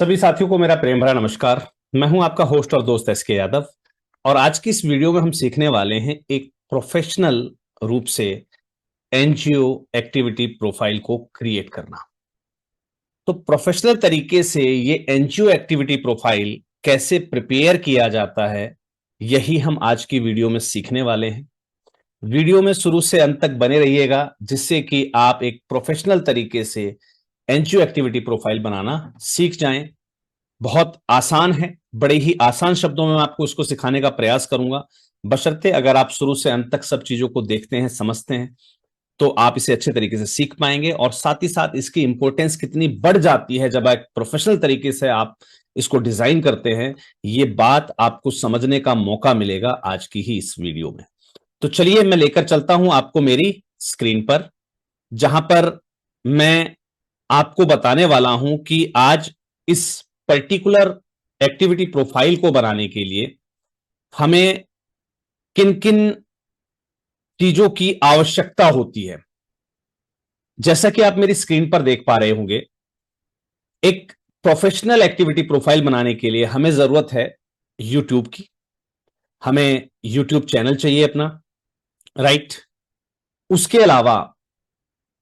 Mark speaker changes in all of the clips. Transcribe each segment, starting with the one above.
Speaker 1: सभी साथियों को मेरा प्रेम भरा नमस्कार। मैं हूं आपका होस्ट और दोस्त एस के यादव। और आज की इस वीडियो में हम सीखने वाले हैं एक प्रोफेशनल रूप से एनजीओ एक्टिविटी प्रोफाइल को क्रिएट करना। तो प्रोफेशनल तरीके से ये एनजीओ एक्टिविटी प्रोफाइल कैसे प्रिपेयर किया जाता है, यही हम आज की वीडियो में सीखने वाले हैं। वीडियो में शुरू से अंत तक बने रहिएगा, जिससे कि आप एक प्रोफेशनल तरीके से एनजीओ एक्टिविटी प्रोफाइल बनाना सीख जाएं। बहुत आसान है, बड़े ही आसान शब्दों में मैं आपको इसको सिखाने का प्रयास करूंगा, बशर्ते अगर आप शुरू से अंत तक सब चीजों को देखते हैं, समझते हैं, तो आप इसे अच्छे तरीके से सीख पाएंगे। और साथ ही साथ इसकी इंपॉर्टेंस कितनी बढ़ जाती है जब एक प्रोफेशनल तरीके से आप इसको डिजाइन करते हैं, ये बात आपको समझने का मौका मिलेगा आज की ही इस वीडियो में। तो चलिए मैं लेकर चलता हूं आपको मेरी स्क्रीन पर, जहां पर मैं आपको बताने वाला हूं कि आज इस पर्टिकुलर एक्टिविटी प्रोफाइल को बनाने के लिए हमें किन किन चीजों की आवश्यकता होती है। जैसा कि आप मेरी स्क्रीन पर देख पा रहे होंगे, एक प्रोफेशनल एक्टिविटी प्रोफाइल बनाने के लिए हमें जरूरत है यूट्यूब की। हमें यूट्यूब चैनल चाहिए अपना, राइट। उसके अलावा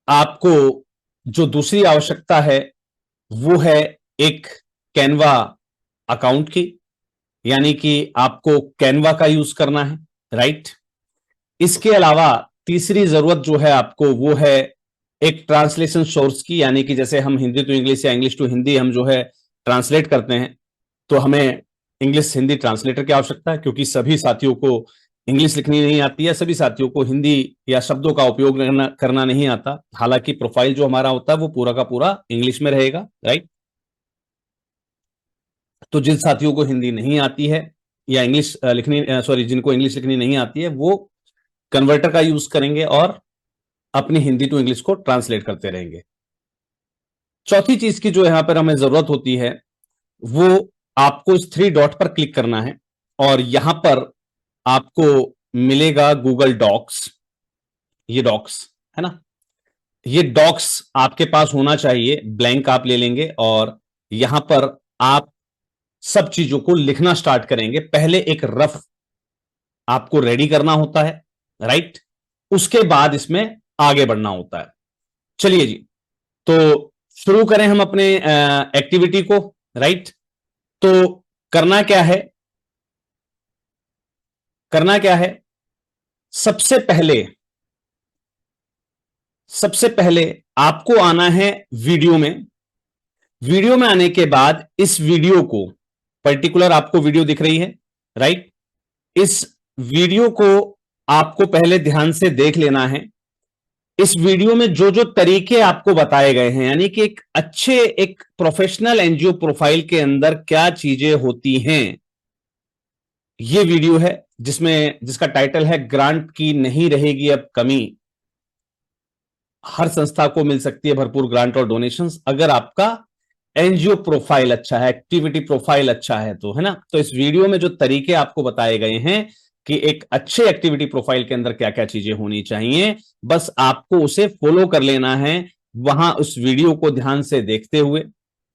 Speaker 1: आपको जो दूसरी आवश्यकता है वो है एक कैनवा अकाउंट की, यानी कि आपको कैनवा का यूज करना है, राइट। इसके अलावा तीसरी जरूरत जो है आपको वो है एक ट्रांसलेशन सोर्स की, यानी कि जैसे हम हिंदी टू इंग्लिश या इंग्लिश टू हिंदी हम जो है ट्रांसलेट करते हैं, तो हमें इंग्लिश हिंदी ट्रांसलेटर की आवश्यकता है, क्योंकि सभी साथियों को इंग्लिश लिखनी नहीं आती है, सभी साथियों को हिंदी या शब्दों का उपयोग करना नहीं आता। हालांकि प्रोफाइल जो हमारा होता है वो पूरा का पूरा इंग्लिश में रहेगा, राइट। तो जिन साथियों को हिंदी नहीं आती है या इंग्लिश लिखनी सॉरी जिनको इंग्लिश लिखनी नहीं आती है, वो कन्वर्टर का यूज करेंगे और अपनी हिंदी टू इंग्लिश को ट्रांसलेट करते रहेंगे। चौथी चीज की जो यहां पर हमें जरूरत होती है, वो आपको इस थ्री डॉट पर क्लिक करना है और यहां पर आपको मिलेगा गूगल डॉक्स। ये डॉक्स है ना, ये डॉक्स आपके पास होना चाहिए, ब्लैंक आप ले लेंगे और यहां पर आप सब चीजों को लिखना स्टार्ट करेंगे। पहले एक रफ आपको रेडी करना होता है, राइट। उसके बाद इसमें आगे बढ़ना होता है। चलिए जी, तो शुरू करें हम अपने एक्टिविटी को, राइट। तो करना क्या है, करना क्या है, सबसे पहले सबसे पहले आपको आना है वीडियो में। वीडियो में आने के बाद इस वीडियो को, पर्टिकुलर आपको वीडियो दिख रही है, राइट। इस वीडियो को आपको पहले ध्यान से देख लेना है। इस वीडियो में जो जो तरीके आपको बताए गए हैं, यानी कि एक अच्छे एक प्रोफेशनल एनजीओ प्रोफाइल के अंदर क्या चीजें होती हैं, ये वीडियो है जिसका टाइटल है ग्रांट की नहीं रहेगी अब कमी। हर संस्था को मिल सकती है भरपूर ग्रांट और डोनेशंस, अगर आपका एनजीओ प्रोफाइल अच्छा है, एक्टिविटी प्रोफाइल अच्छा है तो, है ना। तो इस वीडियो में जो तरीके आपको बताए गए हैं कि एक अच्छे एक्टिविटी प्रोफाइल के अंदर क्या क्या चीजें होनी चाहिए, बस आपको उसे फॉलो कर लेना है। वहां उस वीडियो को ध्यान से देखते हुए,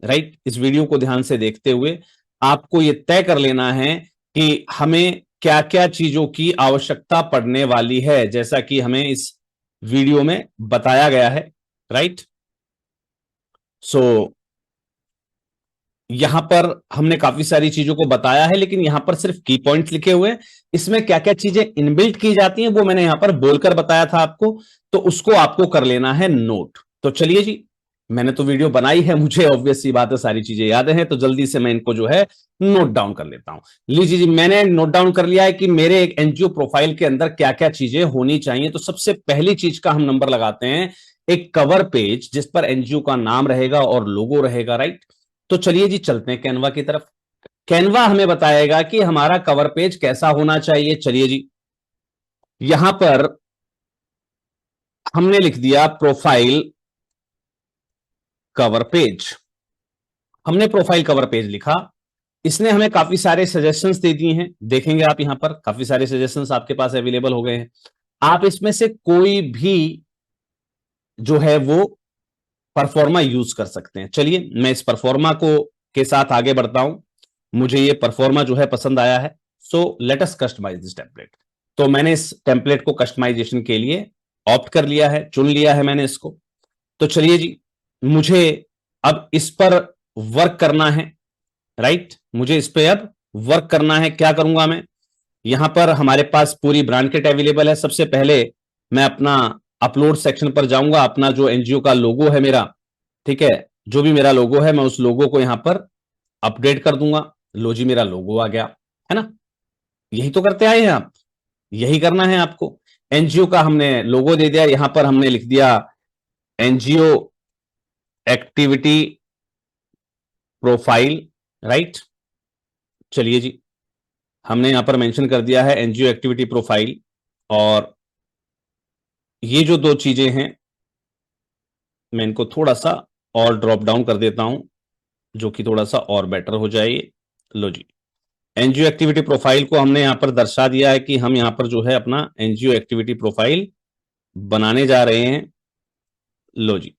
Speaker 1: राइट, इस वीडियो को ध्यान से देखते हुए आपको यह तय कर लेना है कि हमें क्या क्या चीजों की आवश्यकता पड़ने वाली है, जैसा कि हमें इस वीडियो में बताया गया है, राइट। सो यहां पर हमने काफी सारी चीजों को बताया है, लेकिन यहां पर सिर्फ की पॉइंट्स लिखे हुए हैं। इसमें क्या क्या चीजें इनबिल्ट की जाती हैं वो मैंने यहां पर बोलकर बताया था आपको, तो उसको आपको कर लेना है नोट। तो चलिए जी, मैंने तो वीडियो बनाई है, मुझे ऑब्वियस सी बात है सारी चीजें याद हैं, तो जल्दी से मैं इनको जो है नोट डाउन कर लेता हूं। लीजिए जी, मैंने नोट डाउन कर लिया है कि मेरे एक एनजीओ प्रोफाइल के अंदर क्या क्या चीजें होनी चाहिए। तो सबसे पहली चीज का हम नंबर लगाते हैं, एक कवर पेज जिस पर एनजीओ का नाम रहेगा और लोगो रहेगा, राइट। तो चलिए जी, चलते हैं कैनवा की तरफ। कैनवा हमें बताएगा कि हमारा कवर पेज कैसा होना चाहिए। चलिए जी, यहां पर हमने लिख दिया प्रोफाइल कवर पेज। हमने प्रोफाइल कवर पेज लिखा, इसने हमें काफी सारे सजेशंस दे दिए हैं। देखेंगे आप यहां पर काफी सारे सजेशंस आपके पास अवेलेबल हो गए हैं। आप इसमें से कोई भी जो है वो परफॉर्मा यूज कर सकते हैं। चलिए मैं इस परफॉर्मा को के साथ आगे बढ़ता हूं। मुझे ये परफॉर्मा जो है पसंद आया है, so let us customise this template. तो मैंने इस टेम्पलेट को कस्टमाइजेशन के लिए ऑप्ट कर लिया है, चुन लिया है मैंने इसको। तो चलिए जी, मुझे अब इस पर वर्क करना है, राइट। मुझे इस पे अब वर्क करना है। क्या करूंगा मैं? यहां पर हमारे पास पूरी ब्रांकेट अवेलेबल है। सबसे पहले मैं अपना अपलोड सेक्शन पर जाऊंगा। अपना जो एनजीओ का लोगो है मेरा, ठीक है, जो भी मेरा लोगो है, मैं उस लोगो को यहां पर अपडेट कर दूंगा। लो जी, मेरा लोगो आ गया, है ना। यही तो करते आए हैं आप, यही करना है आपको। एनजीओ का हमने लोगो दे दिया, यहां पर हमने लिख दिया एनजीओ एक्टिविटी प्रोफाइल, राइट। चलिए जी, हमने यहां पर मेंशन कर दिया है एनजीओ एक्टिविटी प्रोफाइल। और ये जो दो चीजें हैं, मैं इनको थोड़ा सा और ड्रॉप डाउन कर देता हूं, जो कि थोड़ा सा और बेटर हो जाए। लो जी, एनजीओ एक्टिविटी प्रोफाइल को हमने यहां पर दर्शा दिया है कि हम यहां पर जो है अपना एनजीओ एक्टिविटी प्रोफाइल बनाने जा रहे हैं। लो जी,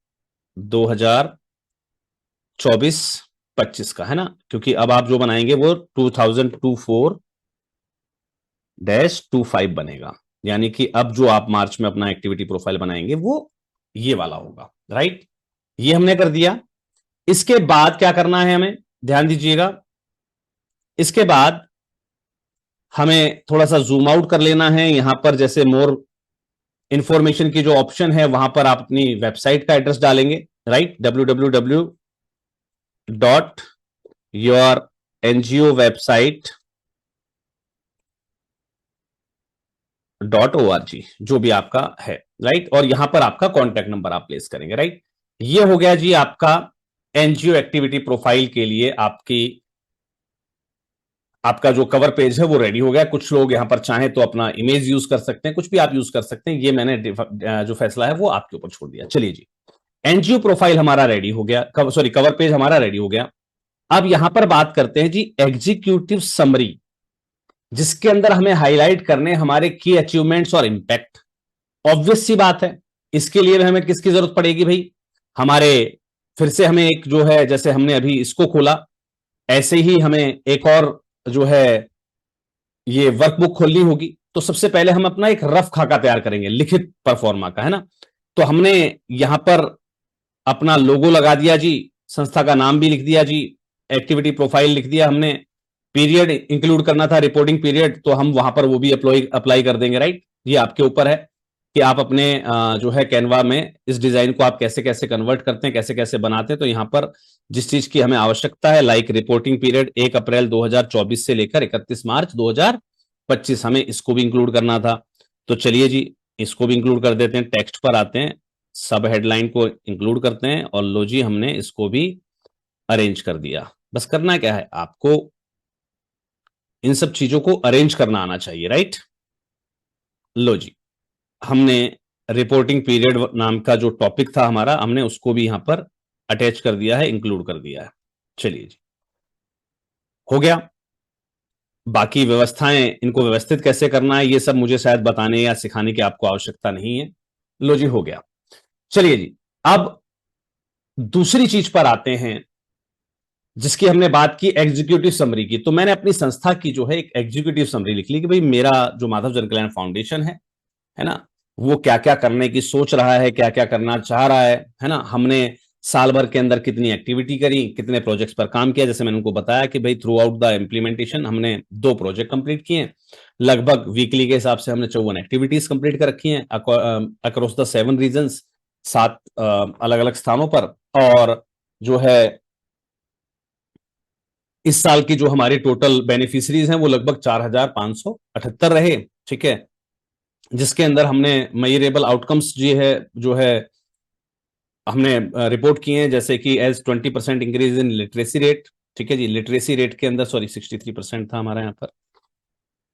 Speaker 1: 2024-25 का है ना, क्योंकि अब आप जो बनाएंगे वो 2024-25 बनेगा। यानी कि अब जो आप मार्च में अपना एक्टिविटी प्रोफाइल बनाएंगे वो ये वाला होगा, राइट। ये हमने कर दिया। इसके बाद क्या करना है हमें, ध्यान दीजिएगा। इसके बाद हमें थोड़ा सा जूम आउट कर लेना है। यहां पर जैसे मोर इंफॉर्मेशन की जो ऑप्शन है, वहां पर आप अपनी वेबसाइट का एड्रेस डालेंगे, राइट। www.yourNGOwebsite.org, जो भी आपका है, राइट। और यहां पर आपका कॉन्टैक्ट नंबर आप प्लेस करेंगे, राइट। ये हो गया जी आपका एनजीओ एक्टिविटी प्रोफाइल के लिए आपका जो कवर पेज है वो रेडी हो गया। कुछ लोग यहां पर चाहें तो अपना इमेज यूज कर सकते हैं, कुछ भी आप यूज कर सकते हैं। ये मैंने जो फैसला है वो आपके ऊपर छोड़ दिया। चलिए जी, एनजीओ प्रोफाइल हमारा रेडी हो गया, सॉरी कवर पेज हमारा रेडी हो गया। अब यहां पर बात करते हैं जी एग्जीक्यूटिव समरी, जिसके अंदर हमें हाईलाइट करने हमारे की अचीवमेंट्स और इंपैक्ट। ऑब्वियस सी बात है, इसके लिए हमें किसकी जरूरत पड़ेगी भाई? हमारे, फिर से हमें एक जो है, जैसे हमने अभी इसको खोला, ऐसे ही हमें एक और जो है ये वर्कबुक खोलनी होगी। तो सबसे पहले हम अपना एक रफ खाका तैयार करेंगे, लिखित परफॉर्मा का, है ना। तो हमने यहां पर अपना लोगो लगा दिया जी, संस्था का नाम भी लिख दिया जी, एक्टिविटी प्रोफाइल लिख दिया हमने, पीरियड इंक्लूड करना था, रिपोर्टिंग पीरियड, तो हम वहां पर वो भी अप्लाई कर देंगे, राइट। ये आपके ऊपर है कि आप अपने जो है कैनवा में इस डिजाइन को आप कैसे कैसे कन्वर्ट करते हैं, कैसे कैसे बनाते हैं। तो यहां पर जिस चीज की हमें आवश्यकता है, लाइक रिपोर्टिंग पीरियड 1 अप्रैल 2024 से लेकर 31 मार्च 2025, हमें इसको भी इंक्लूड करना था। तो चलिए जी, इसको भी इंक्लूड कर देते हैं। टेक्स्ट पर आते हैं, सब हेडलाइन को इंक्लूड करते हैं, और लो जी, हमने इसको भी अरेंज कर दिया। बस करना क्या है, आपको इन सब चीजों को अरेंज करना आना चाहिए, राइट। लो जी, हमने रिपोर्टिंग पीरियड नाम का जो टॉपिक था हमारा, हमने उसको भी यहां पर अटैच कर दिया है, इंक्लूड कर दिया है। चलिए जी, हो गया। बाकी व्यवस्थाएं, इनको व्यवस्थित कैसे करना है, ये सब मुझे शायद बताने या सिखाने की आपको आवश्यकता नहीं है। लो जी, हो गया। चलिए जी, अब दूसरी चीज पर आते हैं, जिसकी हमने बात की एग्जीक्यूटिव समरी की। तो मैंने अपनी संस्था की जो है एक एग्जीक्यूटिव समरी लिख ली कि भाई मेरा जो माधव जन कल्याण फाउंडेशन है ना, वो क्या क्या करने की सोच रहा है, क्या क्या करना चाह रहा है ना। हमने साल भर के अंदर कितनी एक्टिविटी करी, कितने प्रोजेक्ट्स पर काम किया। जैसे मैंने उनको बताया कि भाई थ्रू आउट द इम्प्लीमेंटेशन हमने 2 प्रोजेक्ट कंप्लीट किए हैं। लगभग वीकली के हिसाब से हमने 54 एक्टिविटीज कंप्लीट कर रखी हैं अक्रॉस द 7 रीजन्स, 7 अलग अलग स्थानों पर। और जो है इस साल की जो हमारी टोटल बेनिफिशरीज हैं वो लगभग 4578 रहे, ठीक है। जिसके अंदर हमने मेजरेबल आउटकम्स जो है हमने रिपोर्ट किए हैं, जैसे कि as 20% increase in literacy rate, ठीक है जी। लिटरेसी रेट के अंदर, सॉरी, 63% था हमारा यहाँ पर,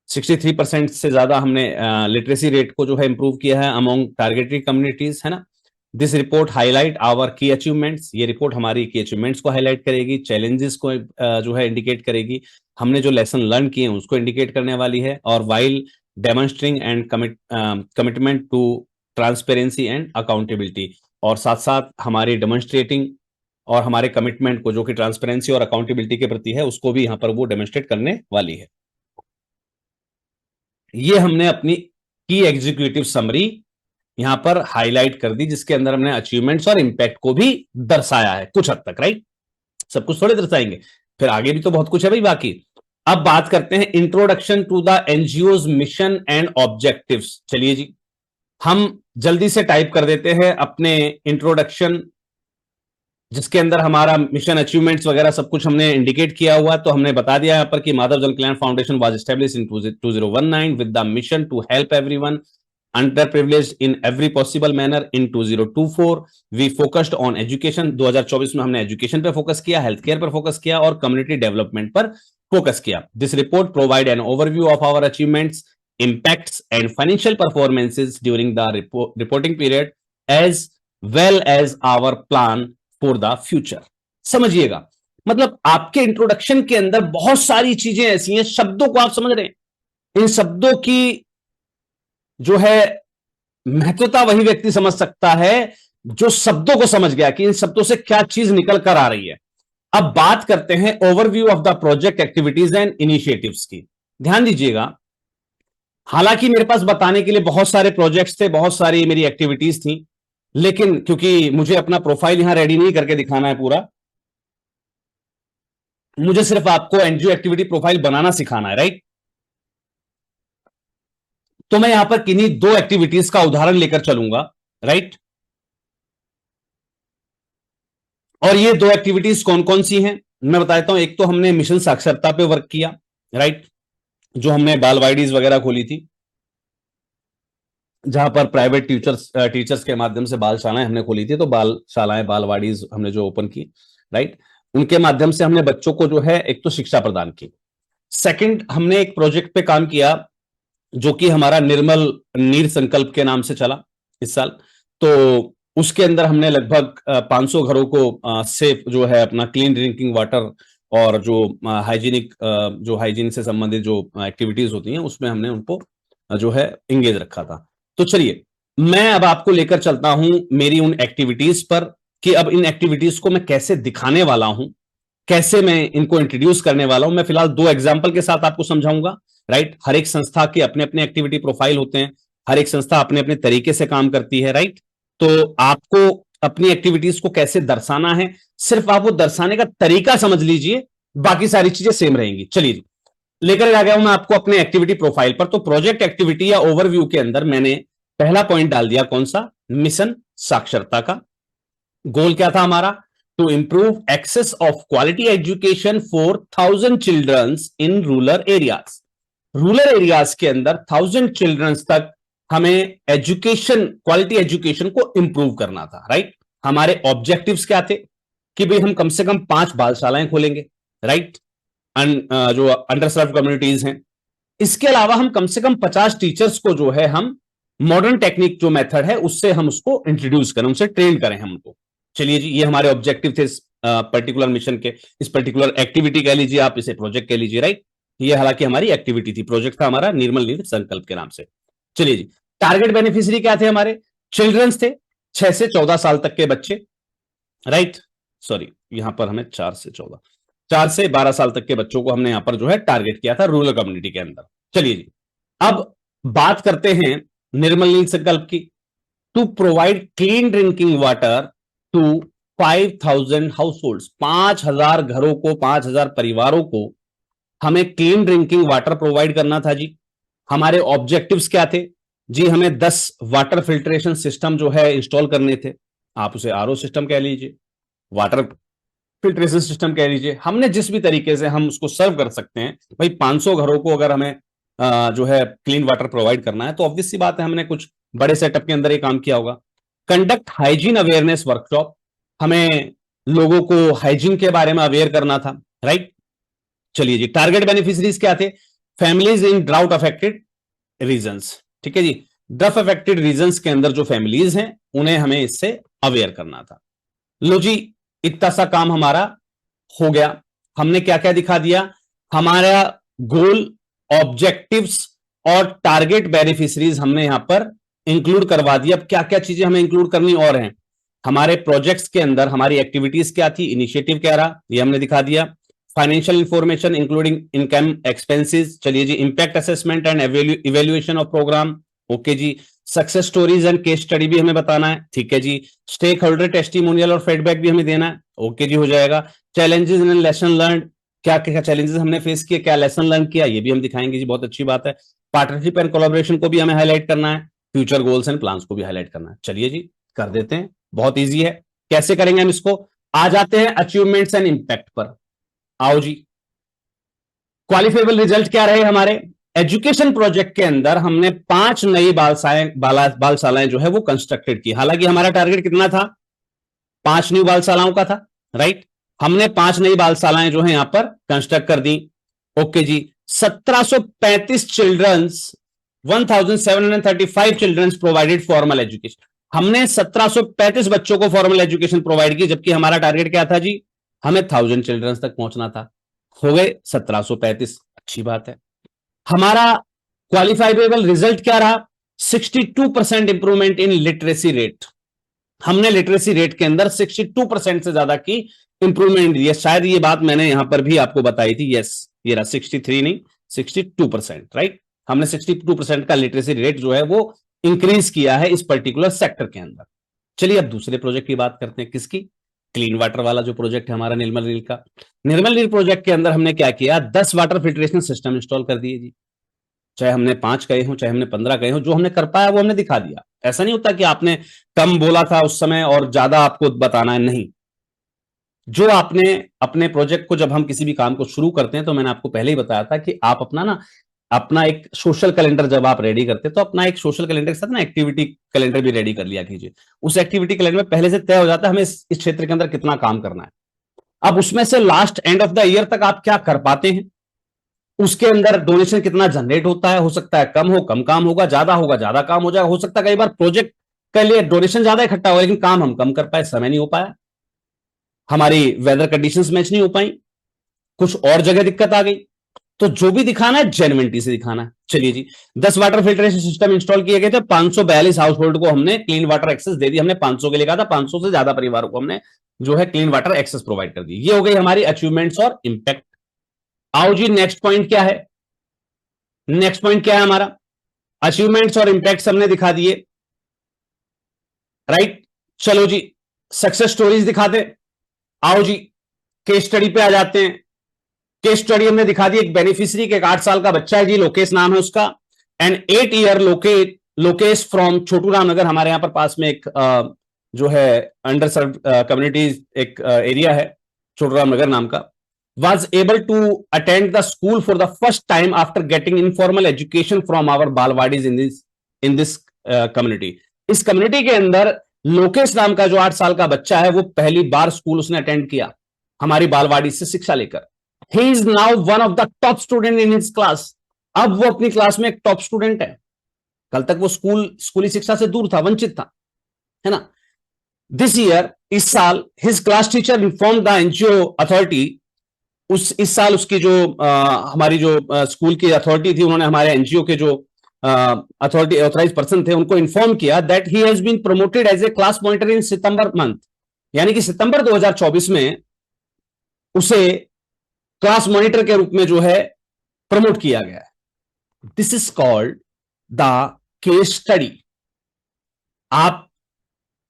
Speaker 1: 63% से ज्यादा हमने लिटरेसी रेट को जो है इंप्रूव किया है अमोंग टारगेटेड कम्युनिटीज, है ना। दिस रिपोर्ट हाईलाइट आवर की अचीवमेंट्स, ये रिपोर्ट हमारी की अचीवमेंट्स को हाईलाइट करेगी, चैलेंजेस को जो है इंडिकेट करेगी, हमने जो लेसन लर्न किए हैं उसको इंडिकेट करने वाली है। और while demonstrating and commitment to transparency and accountability, और साथ साथ हमारी डेमोन्स्ट्रेटिंग और हमारे कमिटमेंट को, जो कि ट्रांसपेरेंसी और अकाउंटेबिलिटी के प्रति है, उसको भी यहां पर वो डेमोन्स्ट्रेट करने वाली है। ये हमने अपनी की एग्जीक्यूटिव समरी यहां पर हाईलाइट कर दी, जिसके अंदर हमने अचीवमेंट्स और इंपैक्ट को भी दर्शाया है कुछ हद तक, राइट। सब कुछ थोड़े दर्शाएंगे, फिर आगे भी तो बहुत कुछ है भाई बाकी। अब बात करते हैं introduction to the NGO's mission and objectives. चलिए जी, हम जल्दी से टाइप कर देते हैं अपने इंट्रोडक्शन, जिसके अंदर हमारा मिशन, अचीवमेंट्स वगैरह सब कुछ हमने इंडिकेट किया हुआ। तो हमने बता दिया यहां पर कि Madhav Jan Kalyan foundation was established in 2019 with the mission to help everyone underprivileged in every possible manner in 2024 we focused on education। 2024 में हमने एजुकेशन पर फोकस किया, हेल्थ केयर पर फोकस किया और कम्युनिटी डेवलपमेंट पर फोकस किया। This report provide an overview of our achievements, impacts and financial performances during the reporting period as well as our plan for the future। समझिएगा, मतलब आपके introduction के अंदर बहुत सारी चीजें ऐसी हैं, शब्दों को आप समझ रहे हैं, इन शब्दों की जो है महत्वता वही व्यक्ति समझ सकता है जो शब्दों को समझ गया कि इन शब्दों से क्या चीज निकल कर आ रही है। अब बात करते हैं overview of the project activities and initiatives की। ध्यान दीजिएगा, हालांकि मेरे पास बताने के लिए बहुत सारे प्रोजेक्ट्स थे, बहुत सारी मेरी एक्टिविटीज थी, लेकिन क्योंकि मुझे अपना प्रोफाइल यहां रेडी नहीं करके दिखाना है पूरा, मुझे सिर्फ आपको एनजीओ एक्टिविटी प्रोफाइल बनाना सिखाना है, राइट। तो मैं यहां पर किन्हीं दो एक्टिविटीज का उदाहरण लेकर चलूंगा, राइट। और ये दो एक्टिविटीज कौन कौन सी हैं मैं बताता हूं। एक तो हमने मिशन साक्षरता पे वर्क किया, राइट, जो हमने बालवाड़ीज वगैरह खोली थी, जहां पर प्राइवेट टीचर्स के माध्यम से बालशालाएं हमने खोली थी। तो बालशालाएं, बालवाड़ीज हमने जो ओपन की, राइट, उनके माध्यम से हमने बच्चों को जो है एक तो शिक्षा प्रदान की। सेकंड, हमने एक प्रोजेक्ट पे काम किया जो कि हमारा निर्मल नीर संकल्प के नाम से चला इस साल। तो उसके अंदर हमने लगभग 500 घरों को सेफ जो है अपना क्लीन ड्रिंकिंग वाटर और जो हाइजीनिक, जो हाइजीन से संबंधित जो एक्टिविटीज होती हैं उसमें हमने उनको जो है इंगेज रखा था। तो चलिए, मैं अब आपको लेकर चलता हूं मेरी उन एक्टिविटीज पर कि अब इन एक्टिविटीज को मैं कैसे दिखाने वाला हूं, कैसे मैं इनको इंट्रोड्यूस करने वाला हूं। मैं फिलहाल दो एग्जाम्पल के साथ आपको समझाऊंगा, राइट। हर एक संस्था के अपने अपने एक्टिविटी प्रोफाइल होते हैं, हर एक संस्था अपने अपने तरीके से काम करती है, राइट। तो आपको अपनी एक्टिविटीज को कैसे दर्शाना है, सिर्फ आप वो दर्शाने का तरीका समझ लीजिए, बाकी सारी चीजें सेम रहेंगी। चलिए, लेकर आ गया हूं मैं आपको अपने एक्टिविटी प्रोफाइल पर। तो प्रोजेक्ट एक्टिविटी या ओवरव्यू के अंदर मैंने पहला पॉइंट डाल दिया, कौन सा, मिशन साक्षरता का। गोल क्या था हमारा, to improve access of quality education for 1000 childrens in rural areas. Rural areas के अंदर 1000 चिल्ड्रंस तक हमें एजुकेशन, क्वालिटी एजुकेशन को इंप्रूव करना था, राइट। हमारे ऑब्जेक्टिव्स क्या थे कि भाई हम कम से कम 5 बालशालाएं खोलेंगे, राइट, जो अंडर सर्व कम्युनिटीज हैं। इसके अलावा हम कम से कम 50 टीचर्स को जो है हम मॉडर्न टेक्निक जो मेथड है उससे हम उसको इंट्रोड्यूस करें, उनसे ट्रेन करें हम उनको। चलिए जी, ये हमारे ऑब्जेक्टिव थे इस पर्टिकुलर मिशन के, इस पर्टिकुलर एक्टिविटी कह लीजिए, आप इसे प्रोजेक्ट कह लीजिए, राइट। ये हालांकि हमारी एक्टिविटी थी, प्रोजेक्ट था हमारा निर्मल नीर संकल्प के नाम से। चलिए जी, टारगेट बेनिफिशियरी क्या थे हमारे, चिल्ड्रंस थे 6 से 14 साल तक के बच्चे, राइट। सॉरी, यहां पर हमें 4 से 12 साल तक के बच्चों को हमने यहां पर जो है टारगेट किया था रूरल कम्युनिटी के अंदर। चलिए जी, अब बात करते हैं निर्मल नीर संकल्प की। To provide clean drinking water to 5000 household, 5000 घरों को, 5000 परिवारों को हमें क्लीन ड्रिंकिंग वाटर प्रोवाइड करना था जी। हमारे ऑब्जेक्टिव्स क्या थे जी, हमें 10 वाटर फिल्ट्रेशन सिस्टम जो है इंस्टॉल करने थे। आप उसे आरओ सिस्टम कह लीजिए, वाटर फिल्ट्रेशन सिस्टम कह लीजिए, हमने जिस भी तरीके से हम उसको सर्व कर सकते हैं। भाई 500 घरों को अगर हमें जो है क्लीन वाटर प्रोवाइड करना है तो ऑब्वियस सी बात है हमने कुछ बड़े सेटअप के अंदर ये काम किया होगा। कंडक्ट हाइजीन अवेयरनेस वर्कशॉप, हमें लोगों को हाइजीन के बारे में अवेयर करना था, राइट। चलिए जी, टारगेट बेनिफिशियरीज क्या थे, families in drought affected regions, ठीक है जी। ड्रफ अफेक्टेड रीजन्स के अंदर जो फैमिलीज हैं उन्हें हमें इससे अवेयर करना था। लो जी, इतना सा काम हमारा हो गया। हमने क्या क्या दिखा दिया, हमारा गोल, ऑब्जेक्टिव्स और टारगेट बेनिफिशियरीज हमने यहां पर इंक्लूड करवा दिया। अब क्या क्या चीजें हमें इंक्लूड करनी और हैं, हमारे प्रोजेक्ट्स के अंदर हमारी एक्टिविटीज क्या थी, इनिशिएटिव क्या रहा, ये हमने दिखा दिया। Financial information including income expenses, चलिए जी। Impact assessment and evaluation of programme, okay जी। Success stories and case study भी हमें बताना है, ठीक है जी। स्टेक होल्डर टेस्टिमोनियल और फीडबैक भी हमें देना है, ओके जी, हो जाएगा। चैलेंजेस एंड लेसन लर्न, क्या क्या चैलेंजेस हमने फेस किए, क्या लेसन लर्न किया, ये भी हम दिखाएंगे जी, बहुत अच्छी बात है। पार्टनरशिप एंड कोलैबोरेशन को भी हमें हाईलाइट करना है, फ्यूचर गोल्स एंड प्लान्स को भी हाईलाइट करना है। चलिए जी, कर देते हैं, बहुत इजी है। कैसे करेंगे हम इसको? आ जाते हैं अचीवमेंट्स एंड इंपैक्ट पर। आओ जी। क्वालिफाइबल रिजल्ट क्या रहे हमारे? एजुकेशन प्रोजेक्ट के अंदर हमने 5 नई बालशालाएं जो है वो कंस्ट्रक्टेड की। हालांकि हमारा टारगेट कितना था? 5 न्यू बालशालाओं का था, राइट। हमने 5 नई बालशालाएं जो है यहां पर कंस्ट्रक्ट कर दी, ओके जी। 1735 childrens, 1735 childrens provided formal education. हमने 1735 बच्चों को फॉर्मल एजुकेशन प्रोवाइड की, जबकि हमारा टारगेट क्या था जी? हमें 1000 चिल्ड्रंस तक पहुंचना था। हो गए 1735, अच्छी बात है। हमारा क्वालिफाइबल रिजल्ट क्या रहा? 62% इंप्रूवमेंट इन लिटरेसी रेट। हमने लिटरेसी रेट के अंदर 62% से ज्यादा की इंप्रूवमेंट दी है। शायद ये बात मैंने यहां पर भी आपको बताई थी। यस, ये रहा 63 नहीं 62%, राइट। हमने 62% का लिटरेसी रेट जो है वो इंक्रीज किया है इस पर्टिकुलर सेक्टर के अंदर। चलिए अब दूसरे प्रोजेक्ट की बात करते हैं। किसकी? क्लीन वाटर वाला जो प्रोजेक्ट है हमारा निर्मल नील का। निर्मल नील प्रोजेक्ट के अंदर हमने क्या किया? 10 वाटर फिल्ट्रेशन सिस्टम इंस्टॉल कर दिए जी। चाहे हमने 5 कहे हो, चाहे हमने 15 कहे हो, जो हमने कर पाया वो हमने दिखा दिया। ऐसा नहीं होता कि आपने कम बोला था उस समय और ज्यादा आपको बताना है, नहीं। जो आपने अपने प्रोजेक्ट को, जब हम किसी भी काम को शुरू करते हैं तो मैंने आपको पहले ही बताया था कि आप अपना एक सोशल कैलेंडर जब आप रेडी करते हैं तो अपना एक सोशल कैलेंडर के साथ ना एक्टिविटी कैलेंडर भी रेडी कर लिया कीजिए। उस एक्टिविटी कैलेंडर में पहले से तय हो जाता है हमें इस क्षेत्र के अंदर कितना काम करना है। अब उसमें से last end of the year तक आप क्या कर पाते हैं, उसके अंदर डोनेशन कितना जनरेट होता है। हो सकता है कम हो, कम काम होगा ज्यादा काम हो जाएगा। हो सकता है कई बार प्रोजेक्ट के लिए डोनेशन ज्यादा इकट्ठा हो लेकिन काम हम कम कर पाए, समय नहीं हो पाया, हमारी वेदर कंडीशंस मैच नहीं हो पाई, कुछ और जगह दिक्कत आ गई। तो जो भी दिखाना है जेन्युइनिटी से दिखाना है। चलिए जी, 10 वाटर फिल्ट्रेशन सिस्टम इंस्टॉल किए गए थे। 542 हाउस होल्ड को हमने क्लीन वाटर एक्सेस दे दी। हमने 500 के लिए कहा था, 500 से ज्यादा परिवारों को हमने जो है क्लीन वाटर एक्सेस प्रोवाइड कर दी। ये हो गई हमारी अचीवमेंट्स और इंपैक्ट। आओ जी, नेक्स्ट पॉइंट क्या है? नेक्स्ट पॉइंट क्या है हमारा? अचीवमेंट्स और इंपैक्ट हमने दिखा दिए, राइट। चलो जी, सक्सेस स्टोरीज दिखाते। आओ जी, केस स्टडी पे आ जाते हैं। केस स्टडी हमने दिखा दी। एक बेनिफिशियरी के 8 साल का बच्चा है जी, लोकेश नाम है उसका। एंड 8 ईयर लोकेश फ्रॉम छोटू रामनगर, हमारे यहां पर पास में एक जो है अंडर सर्व कम्युनिटी एक एरिया है छोटू रामनगर नाम का, was able to attend the school for the first time after getting informal education from our balwadis in this community। इस कम्युनिटी के अंदर लोकेश नाम का जो 8 साल का बच्चा है वो पहली बार स्कूल उसने अटेंड किया हमारी बालवाड़ी से शिक्षा लेकर। He is now one of the top student in his class. अब वो अपनी क्लास में एक टॉप स्टूडेंट है। कल तक वो स्कूली शिक्षा से दूर था, वंचित था, है ना। दिस ईयर, इस साल, his class teacher inform the NGO authority. इस साल उसकी जो हमारी जो स्कूल की अथॉरिटी थी, उन्होंने हमारे एनजीओ के जो अथॉरिटी ऑथराइज पर्सन थे उनको इन्फॉर्म किया that he has been promoted as a class monitor in September month. यानी कि सितंबर 2024 में उसे क्लास मॉनिटर के रूप में जो है प्रमोट किया गया है। This is called the case study. आप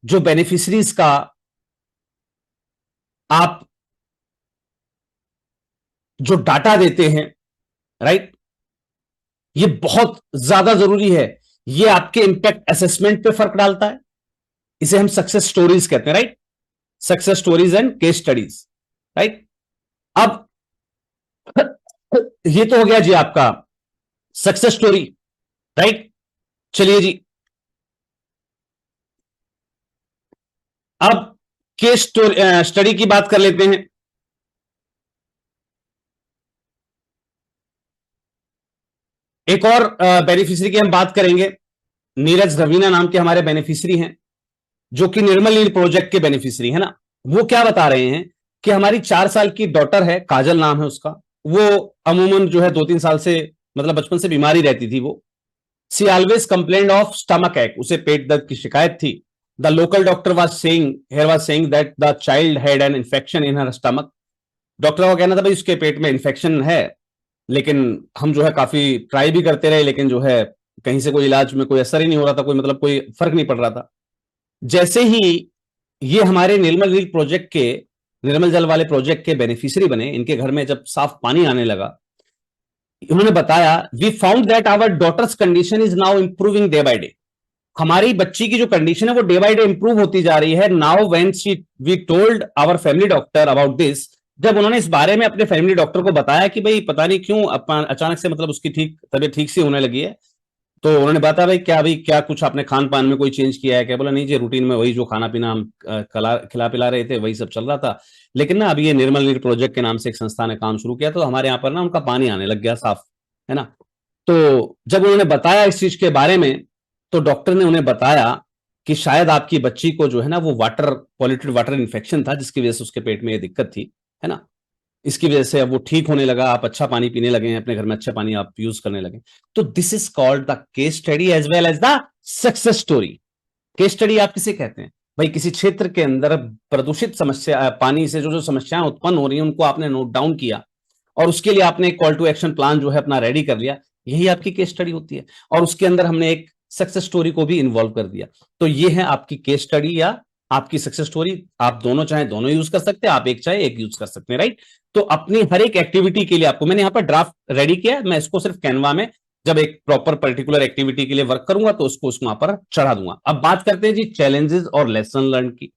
Speaker 1: जो बेनिफिशरीज का आप जो डाटा देते हैं, राइट, ये बहुत ज्यादा जरूरी है। ये आपके इंपैक्ट असेसमेंट पे फर्क डालता है। इसे हम सक्सेस स्टोरीज कहते हैं, right. Success stories and case studies, right. अब ये तो हो गया जी आपका सक्सेस स्टोरी, राइट। चलिए जी, अब केस स्टडी की बात कर लेते हैं। एक और बेनिफिशियरी की हम बात करेंगे। नीरज रवीना नाम के हमारे बेनिफिशियरी हैं, जो कि निर्मल नील प्रोजेक्ट के बेनिफिशियरी है ना। वो क्या बता रहे हैं कि हमारी 4 साल की डॉटर है, काजल नाम है उसका। वो अमूमन जो है 2-3 साल से, मतलब बचपन से बीमारी रहती थी वो। सी ऑलवेज कंप्लेन ऑफ स्टमक एक, उसे पेट दर्द की शिकायत थी। The local doctor was saying that the child had an infection in her stomach. Doctor का कहना था भाई उसके पेट में इन्फेक्शन है, लेकिन हम जो है काफी ट्राई भी करते रहे, लेकिन जो है कहीं से कोई इलाज में कोई असर ही नहीं हो रहा था, कोई मतलब कोई फर्क नहीं पड़ रहा था। जैसे ही ये हमारे निर्मल नील प्रोजेक्ट के, निर्मल जल वाले प्रोजेक्ट के बेनिफिशियरी बने, इनके घर में जब साफ पानी आने लगा, उन्होंने बताया we found that our daughter's condition is now improving day by day. हमारी बच्ची की जो कंडीशन है वो डे बाय डे इंप्रूव होती जा रही है। Now when we told our family doctor about this, जब उन्होंने इस बारे में अपने फैमिली डॉक्टर को बताया कि भाई पता नहीं क्यों अचानक से मतलब उसकी तबीयत ठीक सी होने लगी है, तो उन्होंने बताया भाई क्या कुछ आपने खान पान में कोई चेंज किया है क्या? बोला नहीं जी, रूटीन में वही जो खाना पीना हम खिला पिला रहे थे वही सब चल रहा था, लेकिन ना अभी ये निर्मल नीर प्रोजेक्ट के नाम से एक संस्था ने काम शुरू किया, तो हमारे यहाँ पर ना उनका पानी आने लग गया साफ, है ना। तो जब उन्होंने बताया इस चीज के बारे में, तो डॉक्टर ने उन्हें बताया कि शायद आपकी बच्ची को जो है ना वो पॉल्यूटेड वाटर इन्फेक्शन था, जिसकी वजह से उसके पेट में ये दिक्कत थी, है ना। इसकी वजह से अब वो ठीक होने लगा, आप अच्छा पानी पीने लगे हैं, अपने घर में अच्छा पानी आप यूज करने लगे। तो this is called the case study as well as the success story. Case study आप किसे कहते हैं भाई? किसी क्षेत्र के अंदर प्रदूषित समस्या, पानी से जो जो समस्याएं उत्पन्न हो रही हैं उनको आपने नोट डाउन किया, और उसके लिए आपने एक कॉल टू एक्शन प्लान जो है अपना रेडी कर लिया, यही आपकी केस स्टडी होती है। और उसके अंदर हमने एक सक्सेस स्टोरी को भी इन्वॉल्व कर दिया, तो ये है आपकी केस स्टडी या आपकी सक्सेस स्टोरी। आप दोनों चाहे दोनों यूज कर सकते हैं, आप एक चाहे एक यूज कर सकते हैं, राइट। तो अपनी हर एक एक्टिविटी के लिए आपको मैंने यहां पर ड्राफ्ट रेडी किया है, मैं इसको सिर्फ कैनवा में जब एक प्रॉपर पर्टिकुलर एक्टिविटी के लिए वर्क करूंगा तो उसको वहां पर चढ़ा दूंगा। अब बात करते हैं जी चैलेंजेस और लेसन लर्न की।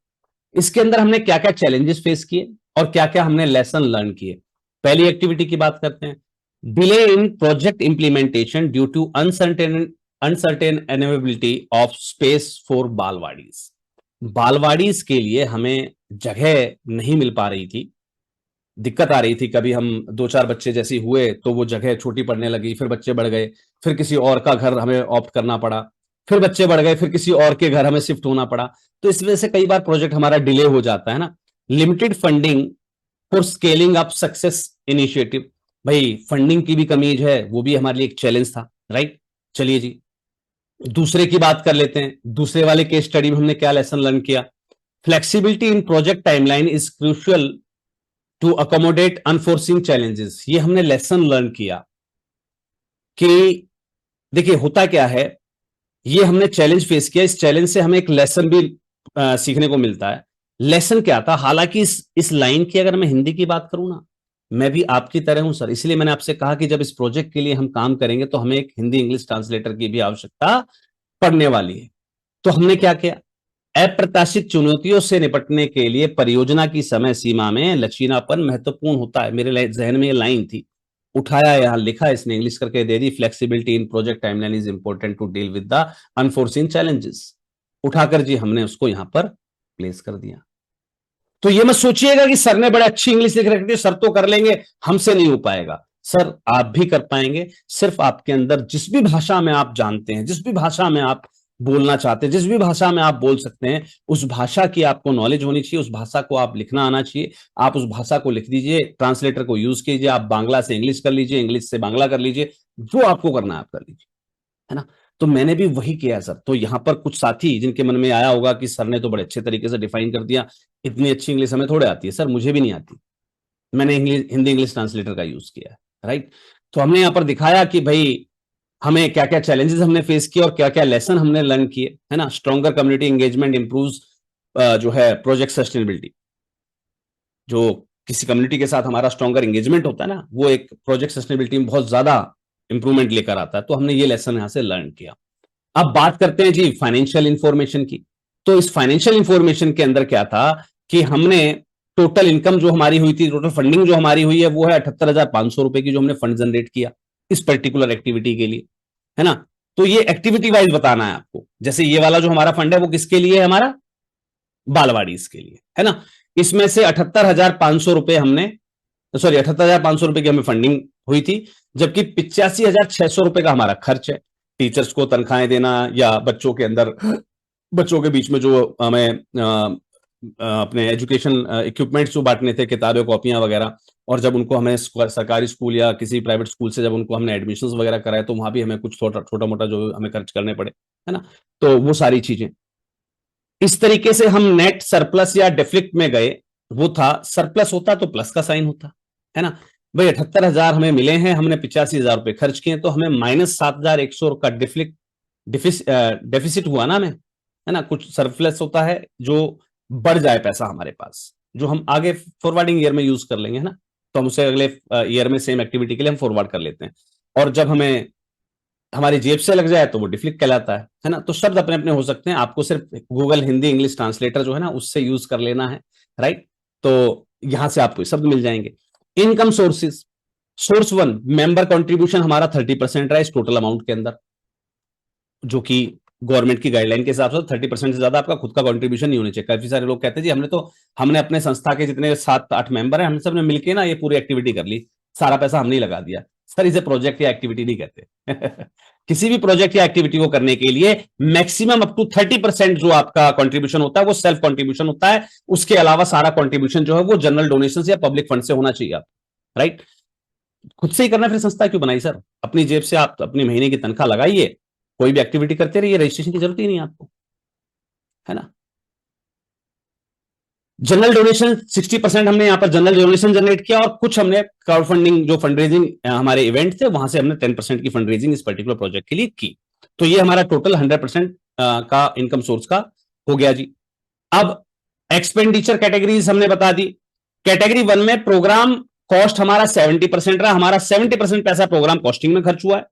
Speaker 1: इसके अंदर हमने क्या क्या चैलेंजेस फेस किए और क्या क्या हमने लेसन लर्न किए। पहली एक्टिविटी की बात करते हैं, delay in project implementation due to uncertain availability of space for balwadis. Balwadis के लिए हमें जगह नहीं मिल पा रही थी, दिक्कत आ रही थी। कभी हम 2-4 बच्चे जैसी हुए तो वो जगह छोटी पड़ने लगी, फिर बच्चे बढ़ गए, फिर किसी और का घर हमें ऑप्ट करना पड़ा, फिर बच्चे बढ़ गए, फिर किसी और के घर हमें शिफ्ट होना पड़ा। तो इस वजह से कई बार प्रोजेक्ट हमारा डिले हो जाता है ना। Limited funding for scaling up success initiative, भाई फंडिंग की भी कमी है, वो भी हमारे लिए एक चैलेंज था, राइट। चलिए जी दूसरे की बात कर लेते हैं। दूसरे वाले केस स्टडी में हमने क्या लेसन लर्न किया? Flexibility in project timeline is crucial to accommodate unforeseen challenges. ये हमने लेसन लर्न किया कि देखिए होता क्या है, ये हमने चैलेंज फेस किया, इस चैलेंज से हमें एक लेसन भी सीखने को मिलता है। लेसन क्या था? हालांकि इस लाइन की अगर मैं हिंदी की बात करूं ना, मैं भी आपकी तरह हूं सर, इसलिए मैंने आपसे कहा कि जब इस प्रोजेक्ट के लिए हम काम करेंगे तो हमें एक हिंदी इंग्लिश ट्रांसलेटर की भी आवश्यकता पड़ने वाली है। तो हमने क्या किया? अप्रत्याशित चुनौतियों से निपटने के लिए परियोजना की समय सीमा में लचीलापन महत्वपूर्ण होता है। मेरे जहन में ये लाइन थी, उठाया, यहां लिखा, इसने इंग्लिश करके दे दी, flexibility in project timeline is important to deal with the unforeseen challenges. उठाकर जी हमने उसको यहां पर प्लेस कर दिया। तो ये मत सोचिएगा कि सर ने बड़े अच्छी इंग्लिश लिख रखी है, सर तो कर लेंगे, हमसे नहीं हो पाएगा। सर आप भी कर पाएंगे, सिर्फ आपके अंदर जिस भी भाषा में आप जानते हैं, जिस भी भाषा में आप बोलना चाहते हैं, जिस भी भाषा में आप बोल सकते हैं, उस भाषा की आपको नॉलेज होनी चाहिए, उस भाषा को आप लिखना आना चाहिए। आप उस भाषा को लिख दीजिए, ट्रांसलेटर को यूज कीजिए, आप बांग्ला से इंग्लिश कर लीजिए, इंग्लिश से बांग्ला कर लीजिए, जो आपको करना है आप कर लीजिए, है ना। तो मैंने भी वही किया सर। तो यहां पर कुछ साथी जिनके मन में आया होगा कि सर ने तो बड़े अच्छे तरीके से डिफाइन कर दिया, इतनी अच्छी इंग्लिश हमें थोड़े आती है। सर मुझे भी नहीं आती, मैंने हिंदी इंग्लिश ट्रांसलेटर का यूज किया है, राइट। तो हमने यहां पर दिखाया कि भाई हमें क्या क्या चैलेंजेस हमने फेस किए और क्या क्या लेसन हमने लर्न किए, है ना। स्ट्रॉन्गर कम्युनिटी एंगेजमेंट इंप्रूव्स जो है प्रोजेक्ट सस्टेनेबिलिटी। जो किसी कम्युनिटी के साथ हमारा स्ट्रॉन्गर एंगेजमेंट होता है ना, वो एक प्रोजेक्ट सस्टेनेबिलिटी में बहुत ज्यादा इंप्रूवमेंट लेकर आता है। तो हमने ये लेसन यहां से लर्न किया। अब बात करते हैं जी फाइनेंशियल इंफॉर्मेशन की। तो इस फाइनेंशियल इंफॉर्मेशन के अंदर क्या था कि हमने टोटल इनकम जो हमारी हुई थी, टोटल फंडिंग जो हमारी हुई है, वो है 78,500 रुपए की, जो हमने फंड जनरेट किया इस पर्टिकुलर एक्टिविटी के लिए, है ना। तो ये एक्टिविटी वाइज बताना है आपको। जैसे ये वाला जो हमारा फंड है वो किसके लिए है? हमारा बालवाड़ीज के लिए, है ना। इसमें से 78,500 रुपए हमने, सॉरी 78,500 रुपए की हमें फंडिंग हुई थी, जबकि 85,600 रुपए का हमारा खर्च है। टीचर्स को तनख्वाहें देना या बच्चों के बीच में जो हमें अपने एजुकेशन इक्विपमेंट्स जो बांटने थे, किताबें कॉपियां वगैरह, और जब उनको हमें सरकारी स्कूल या किसी प्राइवेट स्कूल से जब उनको हमने एडमिशंस वगैरह कराए तो वहां भी हमें कुछ छोटा मोटा जो हमें खर्च करने पड़े, है ना। तो वो सारी चीजें। इस तरीके से हम नेट सरप्लस या डेफिसिट में गए, वो था सरप्लस होता तो प्लस का साइन होता, है ना भाई। 78,000 हमें मिले हैं, हमने 85,000 रुपए खर्च किए, तो हमें -7,100 का डेफिसिट हुआ ना हमें, है ना। कुछ सरप्लस होता है जो बढ़ जाए पैसा हमारे पास, जो हम आगे फॉरवर्डिंग ईयर में यूज कर लेंगे, है ना। तो हम उसे अगले ईयर में सेम एक्टिविटी के लिए हम फॉरवर्ड कर लेते हैं। और जब हमें हमारी जेब से लग जाए तो वो डिफ्लिक्ट कहलाता है ना। तो शब्द अपने अपने हो सकते हैं, आपको सिर्फ गूगल हिंदी इंग्लिश ट्रांसलेटर जो है ना उससे यूज कर लेना है, राइट। तो यहां से आपको शब्द मिल जाएंगे। Income sources, source one, member contribution हमारा 30% रहा इस टोटल अमाउंट के अंदर, जो कि गवर्नमेंट की गाइडलाइन के हिसाब से 30% से ज्यादा आपका खुद का कंट्रीब्यूशन नहीं होना चाहिए। काफी सारे लोग कहते हैं जी हमने अपने संस्था के जितने 7-8 मेंबर हैं, हम सब ने मिलकर ना ये पूरी एक्टिविटी कर ली, सारा पैसा हमने लगा दिया। सर इसे प्रोजेक्ट या एक्टिविटी नहीं कहते। किसी भी प्रोजेक्ट या एक्टिविटी को करने के लिए मैक्सिमम अप टू 30% जो आपका कंट्रीब्यूशन होता है वो सेल्फ कंट्रीब्यूशन होता है। उसके अलावा सारा कंट्रीब्यूशन जो है वो जनरल डोनेशन या पब्लिक फंड से होना चाहिए, राइट। खुद से ही करना, फिर संस्था क्यों बनाई सर? अपनी जेब से आप अपनी महीने की तनख्वाह लगाइए, कोई भी एक्टिविटी करते रहिए, रजिस्ट्रेशन की जरूरत ही नहीं आपको, है ना। जनरल डोनेशन 60% हमने यहां पर जनरल डोनेशन जनरेट किया, और कुछ हमने क्राउड फंडिंग जो फंडरेजिंग हमारे इवेंट थे वहां से हमने 10% की फंडरेजिंग इस पर्टिकुलर प्रोजेक्ट के लिए की। तो ये हमारा टोटल 100% का इनकम सोर्स का हो गया जी। अब एक्सपेंडिचर कैटेगरीज हमने बता दी। कैटेगरी 1 में प्रोग्राम कॉस्ट हमारा 70% रहा, हमारा 70% पैसा प्रोग्राम कॉस्टिंग में खर्च हुआ है।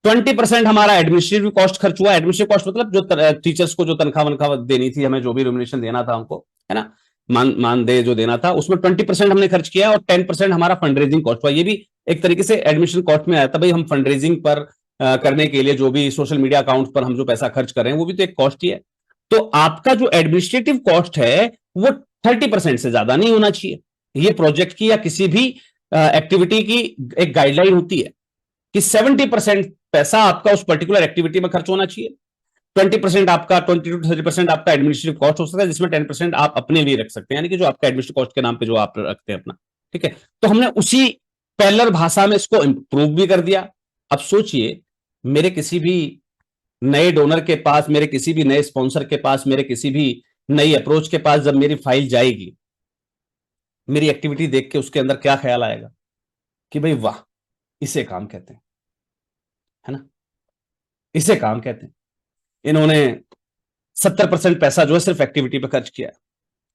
Speaker 1: 20% हमारा एडमिनिस्ट्रेटिव कॉस्ट खर्च हुआ है। एडमिनिस्ट्रेटिव कॉस्ट मतलब जो टीचर्स को जो तनख्वाह वनख्वाह देनी थी, हमें जो भी रेम्युनरेशन देना था उनको, है ना, मानदेय जो देना था, उसमें 20% हमने खर्च किया, और 10% हमारा फंड रेजिंग कॉस्ट हुआ। ये भी एक तरीके से एडमिशन कॉस्ट में आया था भाई। हम फंड रेजिंग पर करने के लिए जो भी सोशल मीडिया अकाउंट पर हम जो पैसा खर्च कर रहे हैं वो भी तो एक कॉस्ट ही है। तो आपका जो एडमिनिस्ट्रेटिव कॉस्ट है वो 30% से ज्यादा नहीं होना चाहिए। ये प्रोजेक्ट की या किसी भी एक्टिविटी की एक गाइडलाइन होती है कि 70% पैसा आपका उस पर्टिकुलर एक्टिविटी में खर्च होना चाहिए। 20% आपका 20 to 30% आपका एडमिनिस्ट्रेटिव कॉस्ट हो सकता है, जिसमें 10% आप अपने लिए रख सकते हैं, यानी कि जो आपका एडमिनिस्ट्रेटिव कॉस्ट के नाम पे जो आप रखते हैं अपना, ठीक है। तो हमने उसी पैरेलल भाषा में इसको इंप्रूव भी कर दिया। अब सोचिए, मेरे किसी भी नए डोनर के पास, मेरे किसी भी नए स्पॉन्सर के पास, मेरे किसी भी नई अप्रोच के पास जब मेरी फाइल जाएगी, मेरी एक्टिविटी देख के उसके अंदर क्या ख्याल आएगा कि भाई वाह, इसे काम कहते हैं, है ना, इसे काम कहते हैं। इन्होंने 70% पैसा जो है सिर्फ एक्टिविटी पे खर्च किया है,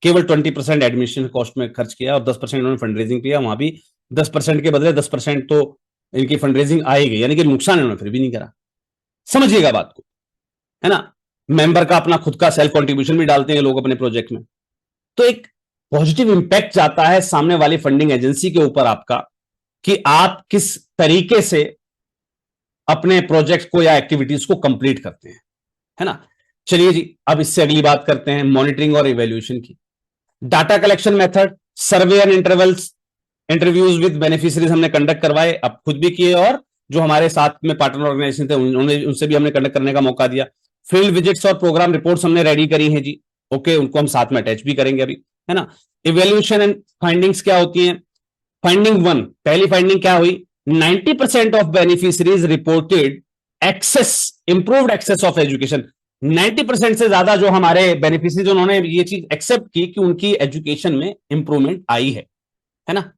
Speaker 1: केवल 20% एडमिशन कॉस्ट में खर्च किया, और 10% इन्होंने फंड रेजिंग किया। वहां भी 10% के बदले 10% तो इनकी फंड रेजिंग आएगी, यानी कि नुकसान इन्होंने फिर भी नहीं करा। समझिएगा बात को, है ना। मेंबर का अपना खुद का सेल्फ कंट्रीब्यूशन भी डालते हैं लोग अपने प्रोजेक्ट में, तो एक पॉजिटिव इंपैक्ट जाता है सामने वाली फंडिंग एजेंसी के ऊपर आपका, कि आप किस तरीके से अपने प्रोजेक्ट को या एक्टिविटीज को कंप्लीट करते हैं, है ना। चलिए जी, अब इससे अगली बात करते हैं मॉनिटरिंग और इवैल्यूएशन की। Data collection method, survey and interviews with beneficiaries हमने कंडक्ट करवाए, अब खुद भी किए, और जो हमारे साथ में पार्टनर ऑर्गेनाइजेशन थे उनसे भी हमने कंडक्ट करने का मौका दिया। फील्ड विजिट्स और प्रोग्राम रिपोर्ट्स हमने रेडी करी हैं जी, ओके, उनको हम साथ में अटैच भी करेंगे अभी, है ना। इवैल्यूएशन एंड फाइंडिंग्स क्या होती हैं? फाइंडिंग 1, पहली फाइंडिंग क्या हुई? 90% of beneficiaries reported access, improved access of education. 90% से ज्यादा जो हमारे बेनिफिशियरीज, उन्होंने ये चीज एक्सेप्ट की कि उनकी एजुकेशन में इंप्रूवमेंट आई है ना।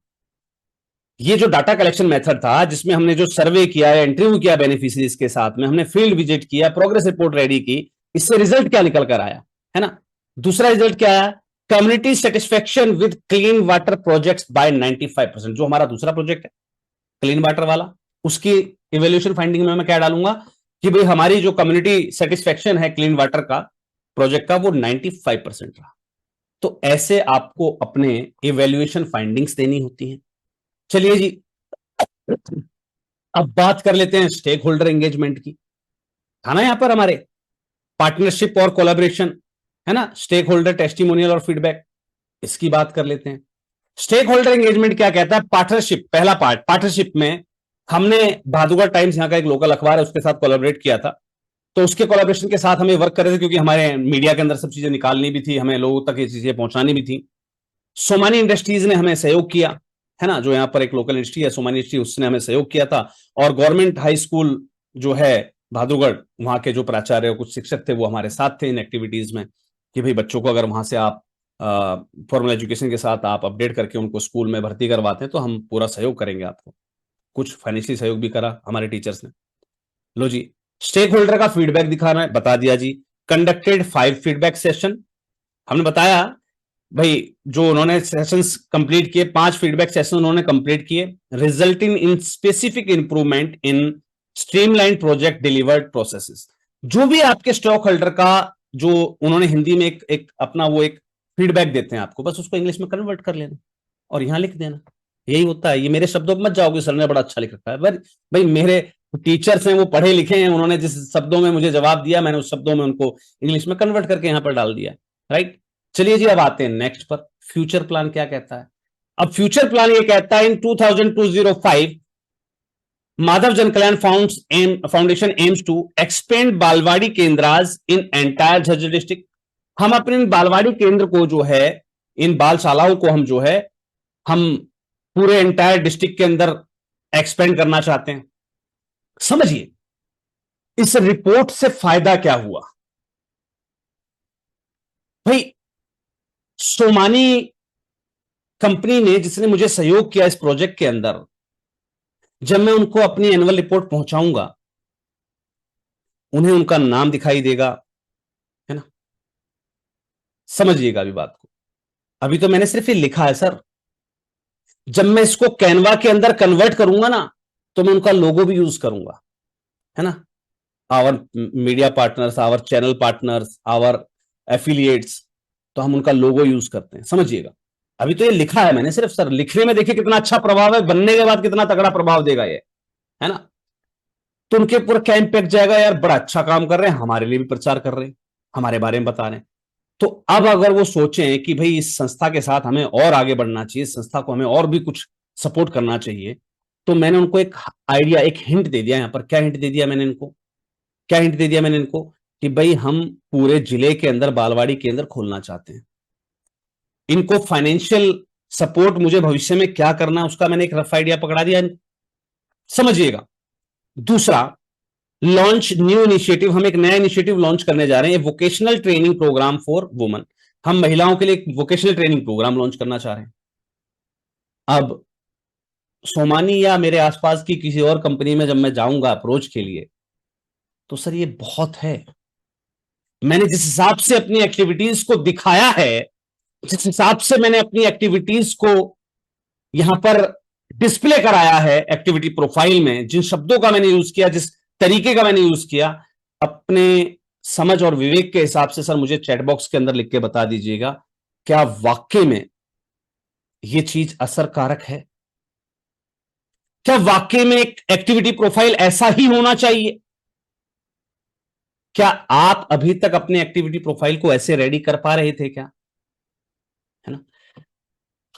Speaker 1: ये जो डाटा कलेक्शन मेथड था, जिसमें हमने जो सर्वे किया है, इंटरव्यू किया बेनिफिशियरीज के साथ में, हमने फील्ड विजिट किया, प्रोग्रेस रिपोर्ट रेडी की, इससे रिजल्ट क्या निकल कर आया, है ना। दूसरा रिजल्ट क्या आया? Community satisfaction with clean water projects by 95%। जो हमारा दूसरा प्रोजेक्ट है क्लीन वाटर वाला, उसकी इवैल्यूएशन फाइंडिंग में मैं क्या डालूंगा कि भाई हमारी जो कम्युनिटी सेटिस्फेक्शन है क्लीन वाटर का प्रोजेक्ट का, वो 95% रहा। तो ऐसे आपको अपने इवैल्यूएशन फाइंडिंग्स देनी होती हैं। चलिए जी, अब बात कर लेते हैं स्टेक होल्डर एंगेजमेंट की। था ना यहां पर हमारे पार्टनरशिप और कोलैबोरेशन, है ना, स्टेक होल्डर टेस्टिमोनियल और फीडबैक, इसकी बात कर लेते हैं। स्टेक होल्डर एंगेजमेंट क्या कहता है? पार्टनरशिप, पहला पार्ट, पार्टनरशिप में हमने भादुगर टाइम्स, यहाँ का एक लोकल अखबार है, उसके साथ कोलैबोरेट किया था। तो उसके कोलैबोरेशन के साथ हमें वर्क कर रहे थे, क्योंकि हमारे मीडिया के अंदर सब चीजें निकालनी भी थी, हमें लोगों तक ये चीजें पहुंचानी भी थी। सोमानी इंडस्ट्रीज ने हमें सहयोग किया, है ना, जो यहाँ पर एक लोकल इंडस्ट्री है सोमानी इंडस्ट्री, उसने हमें सहयोग किया था। और गवर्नमेंट हाई स्कूल जो है भादुगढ़, वहां के जो प्राचार्य और कुछ शिक्षक थे वो हमारे साथ थे इन एक्टिविटीज में। कि भाई बच्चों को अगर वहां से आप फॉर्मल एजुकेशन के साथ आप अपडेट करके उनको स्कूल में भर्ती करवाते हैं तो हम पूरा सहयोग करेंगे आपको। कुछ फाइनेंशियली सहयोग भी करा हमारे टीचर्स ने। लो जी, स्टेक होल्डर का फीडबैक दिखाना है, बता दिया जी। कंडक्टेड 5 फीडबैक सेशन, हमने बताया भाई जो उन्होंने सेशंस कंप्लीट किए, 5 फीडबैक सेशन उन्होंने कंप्लीट किए, resulting in specific improvement in streamline project delivered processes. जो भी आपके स्टॉक होल्डर का जो उन्होंने हिंदी में एक अपना वो एक फीडबैक देते हैं आपको, बस उसको इंग्लिश में कन्वर्ट कर लेना और यहां लिख देना। यही होता है। ये मेरे शब्दों में मत जाओगे सर ने बड़ा अच्छा लिख रखा है, भाई मेरे टीचर्स हैं, वो पढ़े लिखे हैं, उन्होंने जिस शब्दों में मुझे जवाब दिया मैंने उस शब्दों में उनको इंग्लिश में कन्वर्ट करके यहां पर डाल दिया। राइट, चलिए जी अब आते हैं नेक्स्ट पर। फ्यूचर प्लान क्या कहता है? अब फ्यूचर प्लान ये कहता है इन 2005 Madhav Jan Kalyan foundation aims to expand balwadi kendras in entire Jhajjar district. हम अपने बालवाड़ी केंद्र को जो है, इन बालशालाओं को हम जो है हम पूरे एंटायर डिस्ट्रिक्ट के अंदर एक्सपेंड करना चाहते हैं। समझिए इस रिपोर्ट से फायदा क्या हुआ भाई। सोमानी कंपनी ने जिसने मुझे सहयोग किया इस प्रोजेक्ट के अंदर, जब मैं उनको अपनी एनुअल रिपोर्ट पहुंचाऊंगा उन्हें उनका नाम दिखाई देगा, है ना। समझिएगा अभी बात को, अभी तो मैंने सिर्फ ये लिखा है सर। जब मैं इसको कैनवा के अंदर कन्वर्ट करूंगा ना तो मैं उनका लोगो भी यूज करूंगा, है ना। Our media partners, our channel partners, our affiliates, तो हम उनका लोगो यूज करते हैं। समझिएगा अभी तो ये लिखा है मैंने सिर्फ सर, लिखने में देखिए कितना अच्छा प्रभाव है, बनने के बाद कितना तगड़ा प्रभाव देगा ये, है ना। तो उनके ऊपर क्या इंपैक्ट जाएगा, यार बड़ा अच्छा काम कर रहे हैं, हमारे लिए भी प्रचार कर रहे हैं, हमारे बारे में बता रहे हैं। तो अब अगर वो सोचें कि भाई इस संस्था के साथ हमें और आगे बढ़ना चाहिए, इस संस्था को हमें और भी कुछ सपोर्ट करना चाहिए, तो मैंने उनको एक आइडिया, एक हिंट दे दिया। यहां पर क्या हिंट दे दिया मैंने इनको, क्या हिंट दे दिया मैंने इनको कि भाई हम पूरे जिले के अंदर बालवाड़ी केंद्र खोलना चाहते हैं। इनको फाइनेंशियल सपोर्ट मुझे भविष्य में क्या करना है उसका मैंने एक रफ आइडिया पकड़ा दिया। समझिएगा दूसरा, लॉन्च न्यू इनिशिएटिव, हम एक नया इनिशिएटिव लॉन्च करने जा रहे हैं, vocational training programme for women. हम महिलाओं के लिए एक वोकेशनल ट्रेनिंग प्रोग्राम लॉन्च करना चाह रहे हैं। अब सोमानी या मेरे आसपास की किसी और कंपनी में जब मैं जाऊंगा अप्रोच के लिए, तो सर ये बहुत है। मैंने जिस हिसाब से अपनी एक्टिविटीज को दिखाया है, जिस हिसाब से मैंने अपनी एक्टिविटीज को यहां पर डिस्प्ले कराया है एक्टिविटी प्रोफाइल में, जिन शब्दों का मैंने यूज किया, जिस तरीके का मैंने यूज किया, अपने समझ और विवेक के हिसाब से सर मुझे चैट बॉक्स के अंदर लिख के बता दीजिएगा, क्या वाकई में यह चीज असरकारक है? क्या वाकई में एक एक्टिविटी प्रोफाइल ऐसा ही होना चाहिए? क्या आप अभी तक अपने एक्टिविटी प्रोफाइल को ऐसे रेडी कर पा रहे थे क्या, है ना।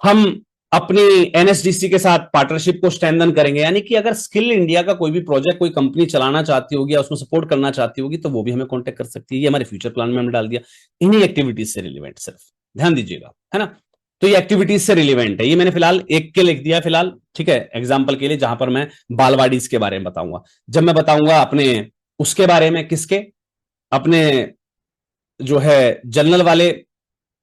Speaker 1: हम अपनी एनएसडीसी के साथ पार्टनरशिप को स्ट्रेंथन करेंगे, यानी कि अगर स्किल इंडिया का कोई भी प्रोजेक्ट कोई कंपनी चलाना चाहती होगी या उसमें सपोर्ट करना चाहती होगी तो वो भी हमें कांटेक्ट कर सकती है। ये हमारे फ्यूचर प्लान में हमने डाल दिया। इन्हीं एक्टिविटीज से रिलेवेंट, सिर्फ ध्यान दीजिएगा, है ना। तो ये एक्टिविटीज से रिलेवेंट है, ये मैंने फिलहाल एक के लिख दिया फिलहाल, ठीक है, एग्जाम्पल के लिए, जहां पर मैं बालवाड़ीज के बारे में बताऊंगा। जब मैं बताऊंगा अपने उसके बारे में, किसके, अपने जो है जनरल वाले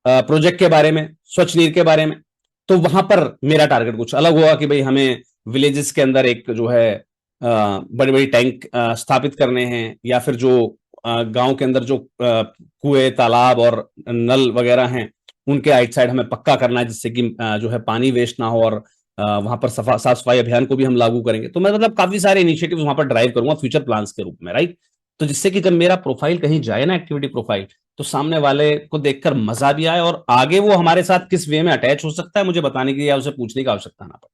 Speaker 1: प्रोजेक्ट के बारे में, स्वच्छ नीर के बारे में, तो वहां पर मेरा टारगेट कुछ अलग होगा कि भाई हमें विलेजेस के अंदर एक जो है बड़ी बड़ी टैंक स्थापित करने हैं, या फिर जो गांव के अंदर जो कुएं, तालाब और नल वगैरह हैं उनके आइट साइड हमें पक्का करना है, जिससे कि जो है पानी वेस्ट ना हो, और वहां पर साफ सफाई अभियान को भी हम लागू करेंगे। तो मैं मतलब काफी सारे इनिशिएटिव वहां पर ड्राइव करूंगा फ्यूचर प्लान्स के रूप में, राइट। तो जिससे कि जब मेरा प्रोफाइल कहीं जाए ना, एक्टिविटी प्रोफाइल, तो सामने वाले को देखकर मजा भी आए और आगे वो हमारे साथ किस वे में अटैच हो सकता है मुझे बताने की या उसे पूछने की आवश्यकता ना पड़े।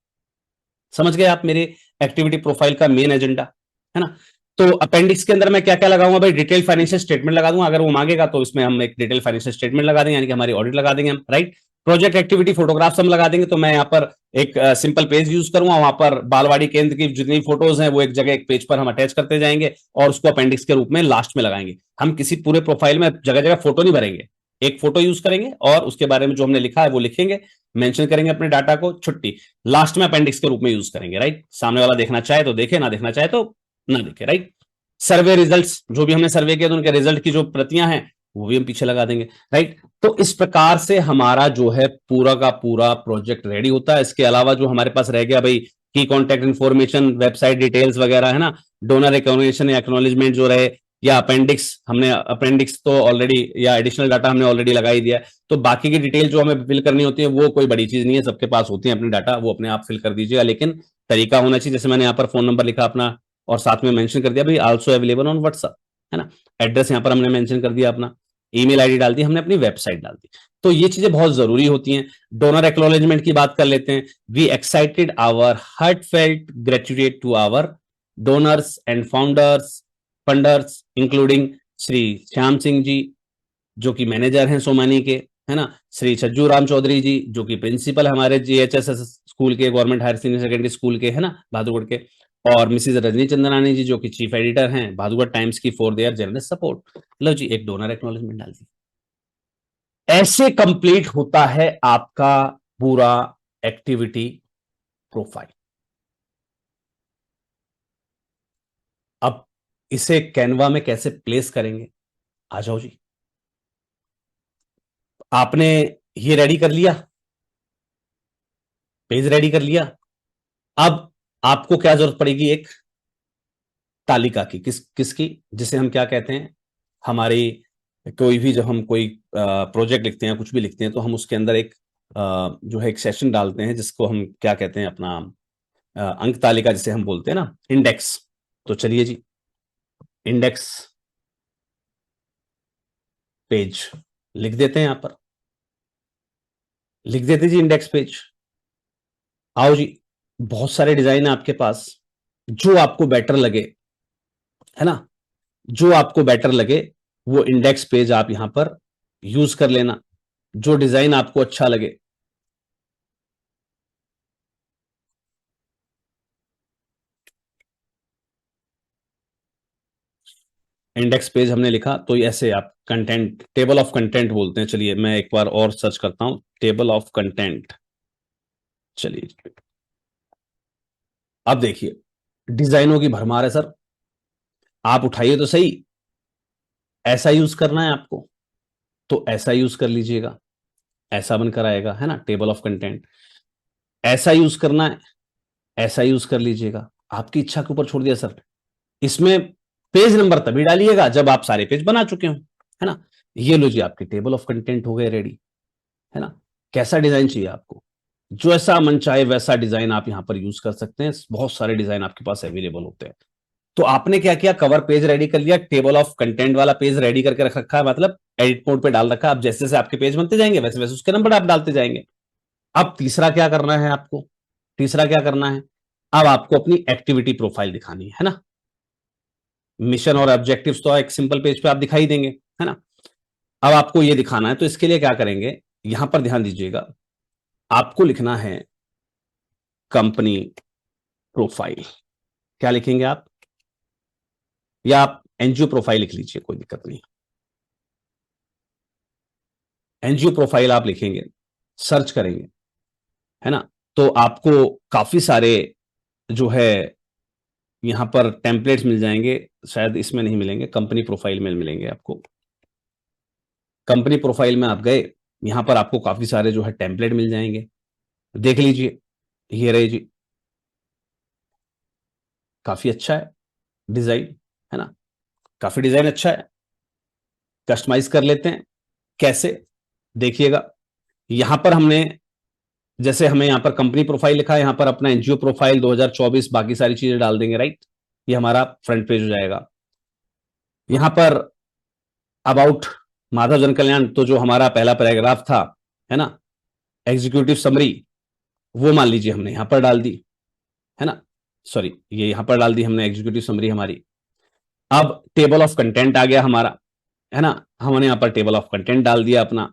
Speaker 1: समझ गए आप मेरे एक्टिविटी प्रोफाइल का मेन एजेंडा, है ना। तो अपेंडिक्स के अंदर मैं क्या क्या लगाऊंगा भाई, डिटेल फाइनेंशियल स्टेटमेंट लगा दूंगा, अगर वो मांगेगा तो इसमें हम एक डिटेल फाइनेंशियल स्टेटमेंट लगा देंगे, यानी कि हमारी ऑडिट लगा देंगे हम, राइट। प्रोजेक्ट एक्टिविटी फोटोग्राफ्स हम लगा देंगे, तो मैं यहाँ पर एक सिंपल पेज यूज करूंगा, वहां पर बालवाड़ी केंद्र की जितनी फोटोज हैं वो एक जगह एक पेज पर हम अटैच करते जाएंगे और उसको अपेंडिक्स के रूप में लास्ट में लगाएंगे। हम किसी पूरे प्रोफाइल में जगह जगह फोटो नहीं भरेंगे, एक फोटो यूज करेंगे और उसके बारे में जो हमने लिखा है वो लिखेंगे, मेंशन करेंगे अपने डाटा को, छुट्टी, लास्ट में अपेंडिक्स के रूप में यूज करेंगे, राइट। सामने वाला देखना चाहे तो देखे, ना देखना चाहे तो ना देखे, राइट। सर्वे रिजल्ट्स, जो भी हमने सर्वे किया तो उनके रिजल्ट की जो प्रतियां हैं वो भी हम पीछे लगा देंगे, राइट। तो इस प्रकार से हमारा जो है पूरा का पूरा प्रोजेक्ट रेडी होता है। इसके अलावा जो हमारे पास रह गया भाई, की कॉन्टैक्ट इन्फॉर्मेशन, वेबसाइट डिटेल्स वगैरह, है ना, डोनर रिकॉग्निशन या एक्नॉलेजमेंट जो रहे, या अपेंडिक्स, हमने अपेंडिक्स तो ऑलरेडी, या एडिशनल डाटा हमने ऑलरेडी लगा ही दिया है। तो बाकी की डिटेल जो हमें फिल करनी होती है वो कोई बड़ी चीज नहीं है, सबके पास होती है अपनी डाटा, वो अपने आप फिल कर दीजिएगा, लेकिन तरीका होना चाहिए। जैसे मैंने यहाँ पर फोन नंबर लिखा अपना, और साथ में मेंशन कर दिया भाई आल्सो अवेलेबल ऑन व्हाट्सएप, है ना। एड्रेस यहाँ पर हमने मेंशन कर दिया अपना, ईमेल आईडी डाल दी हमने, अपनी वेबसाइट डाल दी। तो ये चीजें बहुत जरूरी होती हैं। डोनर एक्नॉलेजमेंट की बात कर लेते हैं। We excited our heartfelt gratitude to our donors and founders funders including Shri Shyam Singh ji जो कि मैनेजर हैं सोमानी के, है ना, श्री छज्जू राम चौधरी जी जो कि प्रिंसिपल हमारे जीएचएस स्कूल के, government higher senior secondary school के, है ना, बहादुरगढ़ के, और मिसिज रजनी चंद्रानी जी जो कि चीफ एडिटर हैं बहादुरगढ़ टाइम्स की फॉर देयर जनरल सपोर्ट। लो जी, एक डोनर एक्नॉलेजमेंट डाल दी। ऐसे कंप्लीट होता है आपका पूरा एक्टिविटी प्रोफाइल। अब इसे कैनवा में कैसे प्लेस करेंगे, आ जाओ जी। आपने ये रेडी कर लिया, पेज रेडी कर लिया। अब आपको क्या जरूरत पड़ेगी, एक तालिका की, किसकी, जिसे हम क्या कहते हैं, हमारी कोई भी, जब हम कोई प्रोजेक्ट लिखते हैं, कुछ भी लिखते हैं, तो हम उसके अंदर एक जो है एक सेशन डालते हैं जिसको हम क्या कहते हैं, अपना अंक तालिका जिसे हम बोलते हैं ना, इंडेक्स। तो चलिए जी, इंडेक्स पेज लिख देते हैं, यहां पर लिख देते जी इंडेक्स पेज। आओ जी, बहुत सारे डिजाइन है आपके पास, जो आपको बेटर लगे, है ना, जो आपको बेटर लगे वो इंडेक्स पेज आप यहां पर यूज कर लेना, जो डिजाइन आपको अच्छा लगे। इंडेक्स पेज हमने लिखा, तो ऐसे आप कंटेंट, टेबल ऑफ कंटेंट बोलते हैं। चलिए मैं एक बार और सर्च करता हूं, टेबल ऑफ कंटेंट। चलिए अब देखिए, डिजाइनों की भरमार है सर, आप उठाइए तो सही। ऐसा यूज करना है आपको तो ऐसा यूज कर लीजिएगा, ऐसा बनकर आएगा, है ना, टेबल ऑफ कंटेंट। ऐसा यूज करना है, ऐसा यूज कर लीजिएगा, आपकी इच्छा के ऊपर छोड़ दिया सर। इसमें पेज नंबर तभी डालिएगा जब आप सारे पेज बना चुके हो, है ना। ये लो जी, आपके टेबल ऑफ कंटेंट हो गए रेडी, है ना। कैसा डिजाइन चाहिए आपको, जो ऐसा मन चाहे वैसा डिजाइन आप यहां पर यूज कर सकते हैं, बहुत सारे डिजाइन आपके पास अवेलेबल होते हैं। तो आपने क्या किया, कवर पेज रेडी कर लिया, टेबल ऑफ कंटेंट वाला पेज रेडी करके रख रखा है, मतलब एडिट मोड पे डाल रखा है। अब जैसे जैसे आपके पेज बनते जाएंगे वैसे वैसे उसके नंबर आप डालते जाएंगे। अब तीसरा क्या करना है आपको, तीसरा क्या करना है, अब आपको अपनी एक्टिविटी प्रोफाइल दिखानी है ना। मिशन और ऑब्जेक्टिव्स तो एक सिंपल पेज पे आप दिखाई देंगे, है ना। अब आपको ये दिखाना है, तो इसके लिए क्या करेंगे, यहां पर ध्यान दीजिएगा, आपको लिखना है कंपनी प्रोफाइल। क्या लिखेंगे आप, या आप एनजीओ प्रोफाइल लिख लीजिए, कोई दिक्कत नहीं। एनजीओ प्रोफाइल आप लिखेंगे, सर्च करेंगे, है ना, तो आपको काफी सारे जो है यहां पर टेम्पलेट्स मिल जाएंगे। शायद इसमें नहीं मिलेंगे, कंपनी प्रोफाइल में मिलेंगे आपको। कंपनी प्रोफाइल में आप गए, यहां पर आपको काफी सारे जो है टेम्पलेट मिल जाएंगे, देख लीजिए। ये रहे जी, काफी अच्छा है डिजाइन, है ना, काफी डिजाइन अच्छा है। कस्टमाइज कर लेते हैं, कैसे, देखिएगा। यहां पर हमने, जैसे हमें यहां पर कंपनी प्रोफाइल लिखा है, यहां पर अपना एनजीओ प्रोफाइल 2024 बाकी सारी चीजें डाल देंगे, राइट। ये हमारा फ्रंट पेज हो जाएगा। यहां पर अबाउट माधव जन कल्याण, तो जो हमारा पहला पैराग्राफ था, है ना, एग्जीक्यूटिव समरी, वो मान लीजिए हमने यहां पर डाल दी, है ना, सॉरी ये यहां पर डाल दी हमने एग्जीक्यूटिव समरी हमारी। अब टेबल ऑफ कंटेंट आ गया हमारा, है ना, हमने यहां पर टेबल ऑफ कंटेंट डाल दिया अपना।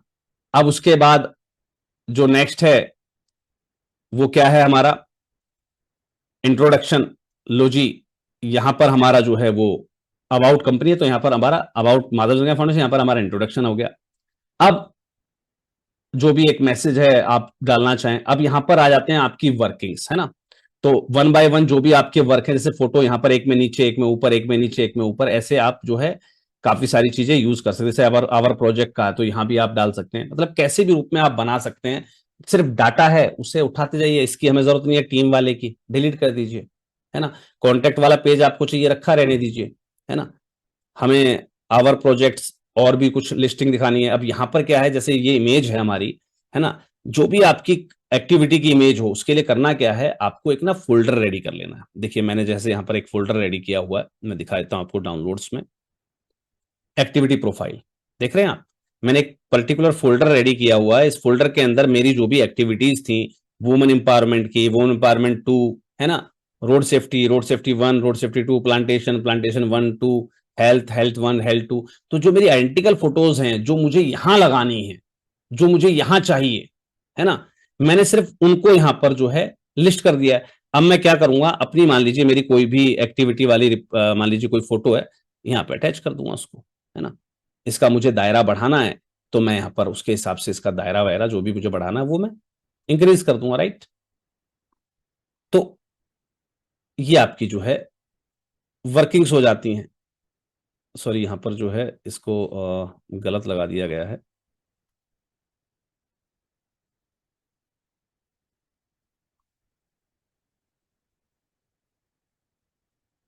Speaker 1: अब उसके बाद जो नेक्स्ट है वो क्या है हमारा, इंट्रोडक्शन। लो जी, यहां पर हमारा जो है वो अबाउट कंपनी है, तो यहां पर हमारा अबाउट माधव जन फाउंडेशन, यहां पर हमारा इंट्रोडक्शन हो गया। अब जो भी एक मैसेज है आप डालना चाहें, अब यहां पर आ जाते हैं आपकी वर्किंग्स, है ना। तो वन बाय वन जो भी आपके वर्क है, जैसे फोटो यहां पर एक में नीचे, एक में ऊपर, एक में नीचे, एक में ऊपर, ऐसे आप जो है काफी सारी चीजें यूज कर सकते हैं। जैसे आवर प्रोजेक्ट का तो यहाँ भी आप डाल सकते हैं, मतलब कैसे भी रूप में आप बना सकते हैं। सिर्फ डाटा है उसे उठाते जाइए, इसकी हमें जरूरत नहीं है टीम वाले की, डिलीट कर दीजिए, है ना। कॉन्टेक्ट वाला पेज आपको चाहिए, रखा रहने दीजिए, है ना। हमें आवर प्रोजेक्ट्स और भी कुछ लिस्टिंग दिखानी है। अब यहाँ पर क्या है, जैसे ये इमेज है हमारी, है ना, जो भी आपकी एक्टिविटी की इमेज हो उसके लिए करना क्या है, आपको एक ना फोल्डर रेडी कर लेना है। देखिए मैंने जैसे यहाँ पर एक फोल्डर रेडी किया हुआ है, मैं दिखा देता हूँ आपको डाउनलोड्स में। एक्टिविटी प्रोफाइल देख रहे हैं आप, मैंने एक पर्टिकुलर फोल्डर रेडी किया हुआ है। इस फोल्डर के अंदर मेरी जो भी एक्टिविटीज थी, वुमेन एम्पावरमेंट की, वुमेन एम्पावरमेंट 2, है ना, road safety 1, road safety 2, plantation, plantation 1 2, health, health 1, health 2। तो जो मेरी आइडेंटिकल फोटोज हैं जो मुझे यहां लगानी है, जो मुझे यहां चाहिए, है ना, मैंने सिर्फ उनको यहां पर जो है लिस्ट कर दिया है। अब मैं क्या करूंगा, अपनी मान लीजिए मेरी कोई भी एक्टिविटी वाली मान लीजिए कोई फोटो है, यहाँ पे अटैच कर दूंगा उसको, है ना। इसका मुझे दायरा बढ़ाना है तो मैं यहाँ पर उसके हिसाब से इसका दायरा वगैरह जो भी मुझे बढ़ाना है वो मैं इंक्रीज कर दूंगा, राइट। तो ये आपकी जो है वर्किंग्स हो जाती हैं। सॉरी यहाँ पर जो है इसको गलत लगा दिया गया है।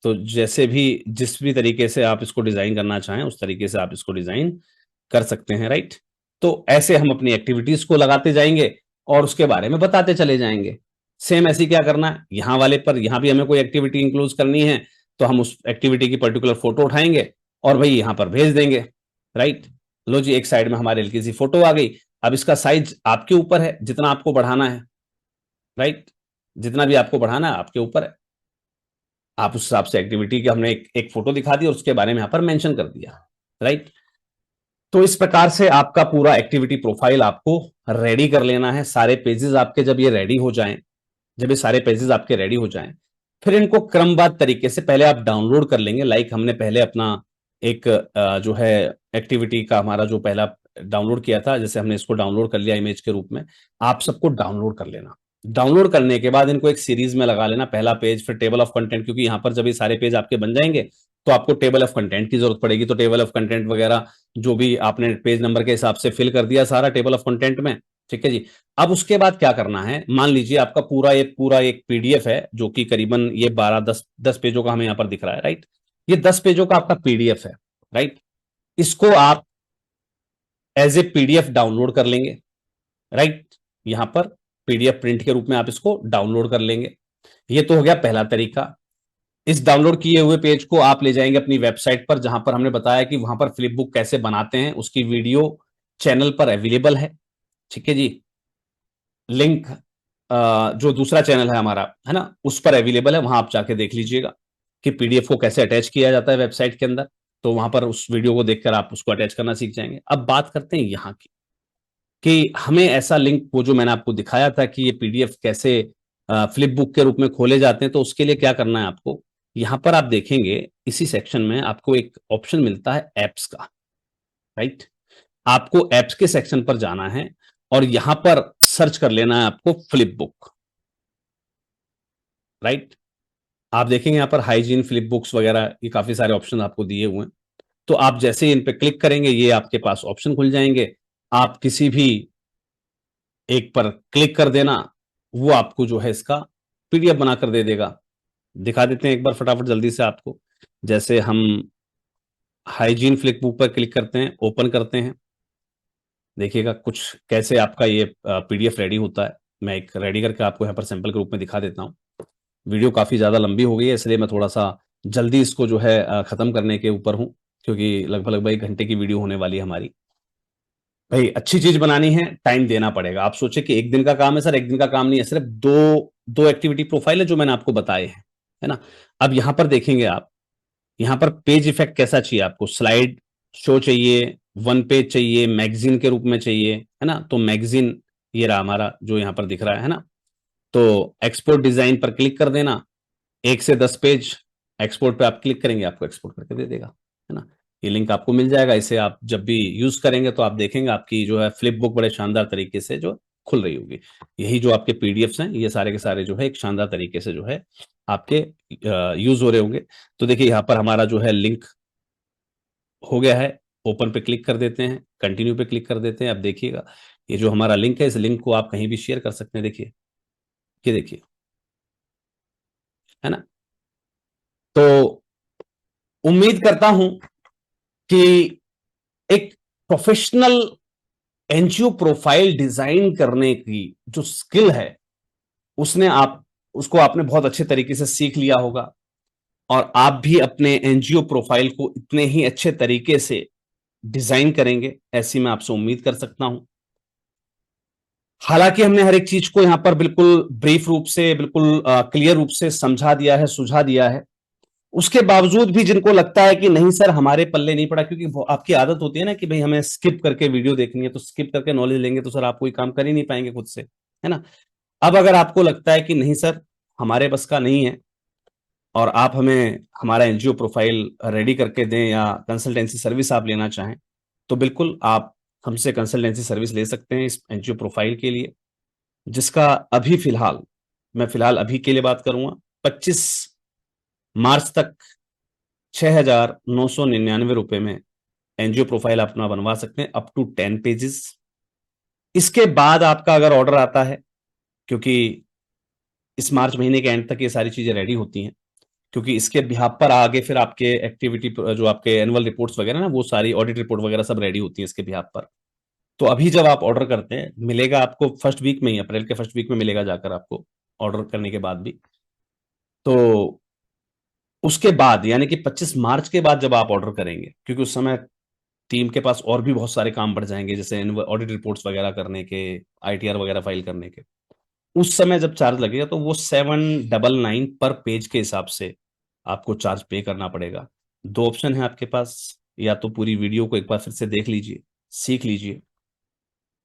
Speaker 1: तो जैसे भी जिस भी तरीके से आप इसको डिजाइन करना चाहें उस तरीके से आप इसको डिजाइन कर सकते हैं, राइट। तो ऐसे हम अपनी एक्टिविटीज को लगाते जाएंगे और उसके बारे में बताते चले जाएंगे। सेम ऐसी क्या करना है, यहाँ वाले पर यहाँ भी हमें कोई एक्टिविटी इंक्लूड करनी है तो हम उस एक्टिविटी की पर्टिकुलर फोटो उठाएंगे और भाई यहाँ पर भेज देंगे, राइट। लो जी, एक साइड में हमारे हल्की सी फोटो आ गई। अब इसका साइज आपके ऊपर है, जितना आपको बढ़ाना है, राइट। जितना भी आपको बढ़ाना है आपके ऊपर है। आप उस हिसाब से एक्टिविटी की हमने एक फोटो दिखा दी और उसके बारे में यहाँ पर मेंशन कर दिया, राइट। तो इस प्रकार से आपका पूरा एक्टिविटी प्रोफाइल आपको रेडी कर लेना है। सारे पेजेस आपके जब ये रेडी हो जाएं, जब ये सारे पेजेस आपके रेडी हो जाएं, फिर इनको क्रमबद्ध तरीके से पहले आप डाउनलोड कर लेंगे। लाइक हमने पहले अपना एक जो है एक्टिविटी का हमारा जो पहला डाउनलोड किया था, जैसे हमने इसको डाउनलोड कर लिया इमेज के रूप में, आप सबको डाउनलोड कर लेना। डाउनलोड करने के बाद इनको एक सीरीज में लगा लेना, पहला पेज, फिर टेबल ऑफ कंटेंट, क्योंकि यहाँ पर जब ये सारे पेज आपके बन जाएंगे तो आपको टेबल ऑफ कंटेंट की जरूरत पड़ेगी। तो टेबल ऑफ कंटेंट वगैरह जो भी आपने पेज नंबर के हिसाब से फिल कर दिया सारा टेबल ऑफ कंटेंट में, ठीक है जी। अब उसके बाद क्या करना है, मान लीजिए आपका पूरा एक पीडीएफ है जो कि करीबन ये 12-10 पेजों का हमें यहाँ पर दिख रहा है, राइट। ये 10 पेजों का आपका पीडीएफ है, राइट। इसको आप एज ए पीडीएफ डाउनलोड कर लेंगे, राइट। यहां पर पीडीएफ प्रिंट के रूप में आप इसको डाउनलोड कर लेंगे। ये तो हो गया पहला तरीका। इस डाउनलोड किए हुए पेज को आप ले जाएंगे अपनी वेबसाइट पर, जहां पर हमने बताया कि वहां पर फ्लिप बुक कैसे बनाते हैं उसकी वीडियो चैनल पर अवेलेबल है, ठीक है जी। लिंक जो दूसरा चैनल है हमारा, है ना, उस पर अवेलेबल है, वहां आप जाके देख लीजिएगा कि पीडीएफ को कैसे अटैच किया जाता है वेबसाइट के अंदर। तो वहां पर उस वीडियो को देखकर आप उसको अटैच करना सीख जाएंगे। अब बात करते हैं यहाँ की कि हमें ऐसा लिंक, वो जो मैंने आपको दिखाया था कि ये पीडीएफ कैसे फ्लिप बुक के रूप में खोले जाते हैं, तो उसके लिए क्या करना है आपको, यहां पर आप देखेंगे इसी सेक्शन में आपको एक ऑप्शन मिलता है एप्स का, राइट। आपको एप्स के सेक्शन पर जाना है और यहां पर सर्च कर लेना है आपको फ्लिप बुक, राइट। आप देखेंगे यहां पर हाइजीन, फ्लिप बुक्स वगैरह, ये काफी सारे ऑप्शन आपको दिए हुए हैं। तो आप जैसे ही इन पे क्लिक करेंगे ये आपके पास ऑप्शन खुल जाएंगे। आप किसी भी एक पर क्लिक कर देना, वो आपको जो है इसका पीडीएफ बनाकर दे देगा। दिखा देते हैं एक बार फटाफट जल्दी से आपको। जैसे हम हाइजीन फ्लिप बुक पर क्लिक करते हैं, ओपन करते हैं, देखिएगा कुछ कैसे आपका ये पीडीएफ रेडी होता है। मैं एक रेडी करके आपको यहाँ पर सैंपल के रूप में दिखा देता हूँ। वीडियो काफी ज्यादा लंबी हो गई है इसलिए मैं थोड़ा सा जल्दी इसको जो है खत्म करने के ऊपर हूँ, क्योंकि लगभग लगभग 1 घंटे की वीडियो होने वाली है हमारी। भाई अच्छी चीज बनानी है, टाइम देना पड़ेगा। आप सोचे कि एक दिन का काम है सर, एक दिन का काम नहीं है, सिर्फ दो दो एक्टिविटी प्रोफाइल है जो मैंने आपको बताए हैं, है ना। अब यहां पर देखेंगे आप, यहां पर पेज इफेक्ट कैसा चाहिए आपको, स्लाइड शो चाहिए, वन पेज चाहिए, मैगजीन के रूप में चाहिए, है ना। तो मैगजीन ये रहा हमारा जो यहां पर दिख रहा है ना। तो एक्सपोर्ट डिजाइन पर क्लिक कर देना, 1 से 10 पेज एक्सपोर्ट पे आप क्लिक करेंगे, आपको एक्सपोर्ट करके दे देगा, है ना। ये लिंक आपको मिल जाएगा, इसे आप जब भी यूज करेंगे तो आप देखेंगे आपकी जो है फ्लिप बुक बड़े शानदार तरीके से जो खुल रही होगी। यही जो आपके पीडीएफ्स हैं ये सारे के सारे जो है एक शानदार तरीके से जो है आपके यूज हो रहे होंगे। तो देखिए यहाँ पर हमारा जो है लिंक हो गया है, ओपन पे क्लिक कर देते हैं, कंटिन्यू पे क्लिक कर देते हैं। अब देखिएगा ये जो हमारा लिंक है, इस लिंक को आप कहीं भी शेयर कर सकते हैं। देखिए, ये देखिए, है ना? तो उम्मीद करता हूं कि एक प्रोफेशनल एनजीओ प्रोफाइल डिजाइन करने की जो स्किल है, उसको आपने बहुत अच्छे तरीके से सीख लिया होगा और आप भी अपने एनजीओ प्रोफाइल को इतने ही अच्छे तरीके से डिजाइन करेंगे, ऐसी मैं आपसे उम्मीद कर सकता हूं। हालांकि हमने हर एक चीज को यहां पर बिल्कुल ब्रीफ रूप से, बिल्कुल क्लियर रूप से समझा दिया है, सुझा दिया है। उसके बावजूद भी जिनको लगता है कि नहीं सर हमारे पल्ले नहीं पड़ा, क्योंकि आपकी आदत होती है ना कि भाई हमें स्किप करके वीडियो देखनी है, तो स्किप करके नॉलेज लेंगे तो सर आप कोई काम कर ही नहीं पाएंगे खुद से, है ना? अब अगर आपको लगता है कि नहीं सर हमारे बस का नहीं है और आप हमें हमारा एनजीओ प्रोफाइल रेडी करके दें या कंसल्टेंसी सर्विस आप लेना चाहें, तो बिल्कुल आप हमसे कंसल्टेंसी सर्विस ले सकते हैं इस एनजीओ प्रोफाइल के लिए, जिसका अभी फिलहाल, मैं फिलहाल अभी के लिए बात करूंगा, 25 मार्च तक 6,999 रुपए में एनजीओ प्रोफाइल अपना बनवा सकते हैं, अप टू 10 पेजेस। इसके बाद आपका अगर ऑर्डर आता है, क्योंकि इस मार्च महीने के एंड तक ये सारी चीजें रेडी होती हैं, क्योंकि इसके बिहाफ पर आगे फिर आपके एक्टिविटी जो आपके एनुअल रिपोर्ट्स वगैरह ना, वो सारी ऑडिट रिपोर्ट वगैरह सब रेडी होती है इसके बिहाफ पर। तो अभी जब आप ऑर्डर करते हैं, मिलेगा आपको फर्स्ट वीक में ही, अप्रैल के फर्स्ट वीक में मिलेगा जाकर आपको, ऑर्डर करने के बाद भी। तो उसके बाद यानी कि 25 मार्च के बाद जब आप ऑर्डर करेंगे, क्योंकि उस समय टीम के पास और भी बहुत सारे काम बढ़ जाएंगे, जैसे ऑडिट रिपोर्ट्स वगैरह करने के, आईटीआर वगैरह फाइल करने के, उस समय जब चार्ज लगेगा तो वो 799 पर पेज के हिसाब से आपको चार्ज पे करना पड़ेगा। दो ऑप्शन है आपके पास, या तो पूरी वीडियो को एक बार फिर से देख लीजिए, सीख लीजिए,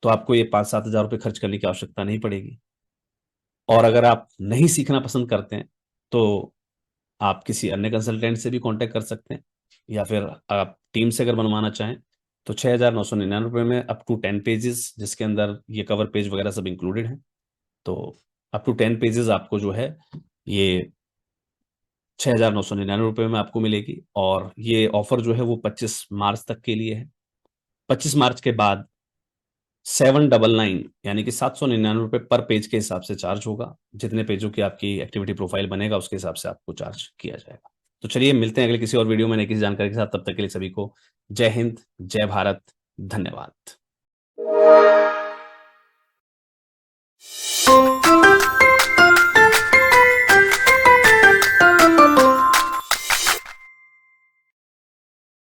Speaker 1: तो आपको ये 5-7 हजार रुपये खर्च करने की आवश्यकता नहीं पड़ेगी। और अगर आप नहीं सीखना पसंद करते हैं तो आप किसी अन्य कंसल्टेंट से भी कांटेक्ट कर सकते हैं, या फिर आप टीम से अगर बनवाना चाहें तो 6,999 रुपये में अप टू 10 पेजेस, जिसके अंदर ये कवर पेज वगैरह सब इंक्लूडेड है। तो अप टू 10 पेजेस आपको जो है ये 6,999 रुपये में आपको मिलेगी। और ये ऑफर जो है वो 25 मार्च तक के लिए है। 25 मार्च के बाद 799 यानी कि 799 रुपये पर पेज के हिसाब से चार्ज होगा। जितने पेजों की आपकी एक्टिविटी प्रोफाइल बनेगा उसके हिसाब से आपको चार्ज किया जाएगा। तो चलिए मिलते हैं अगले किसी और वीडियो में नई किसी जानकारी के साथ। तब तक के लिए सभी को जय हिंद, जय भारत, धन्यवाद।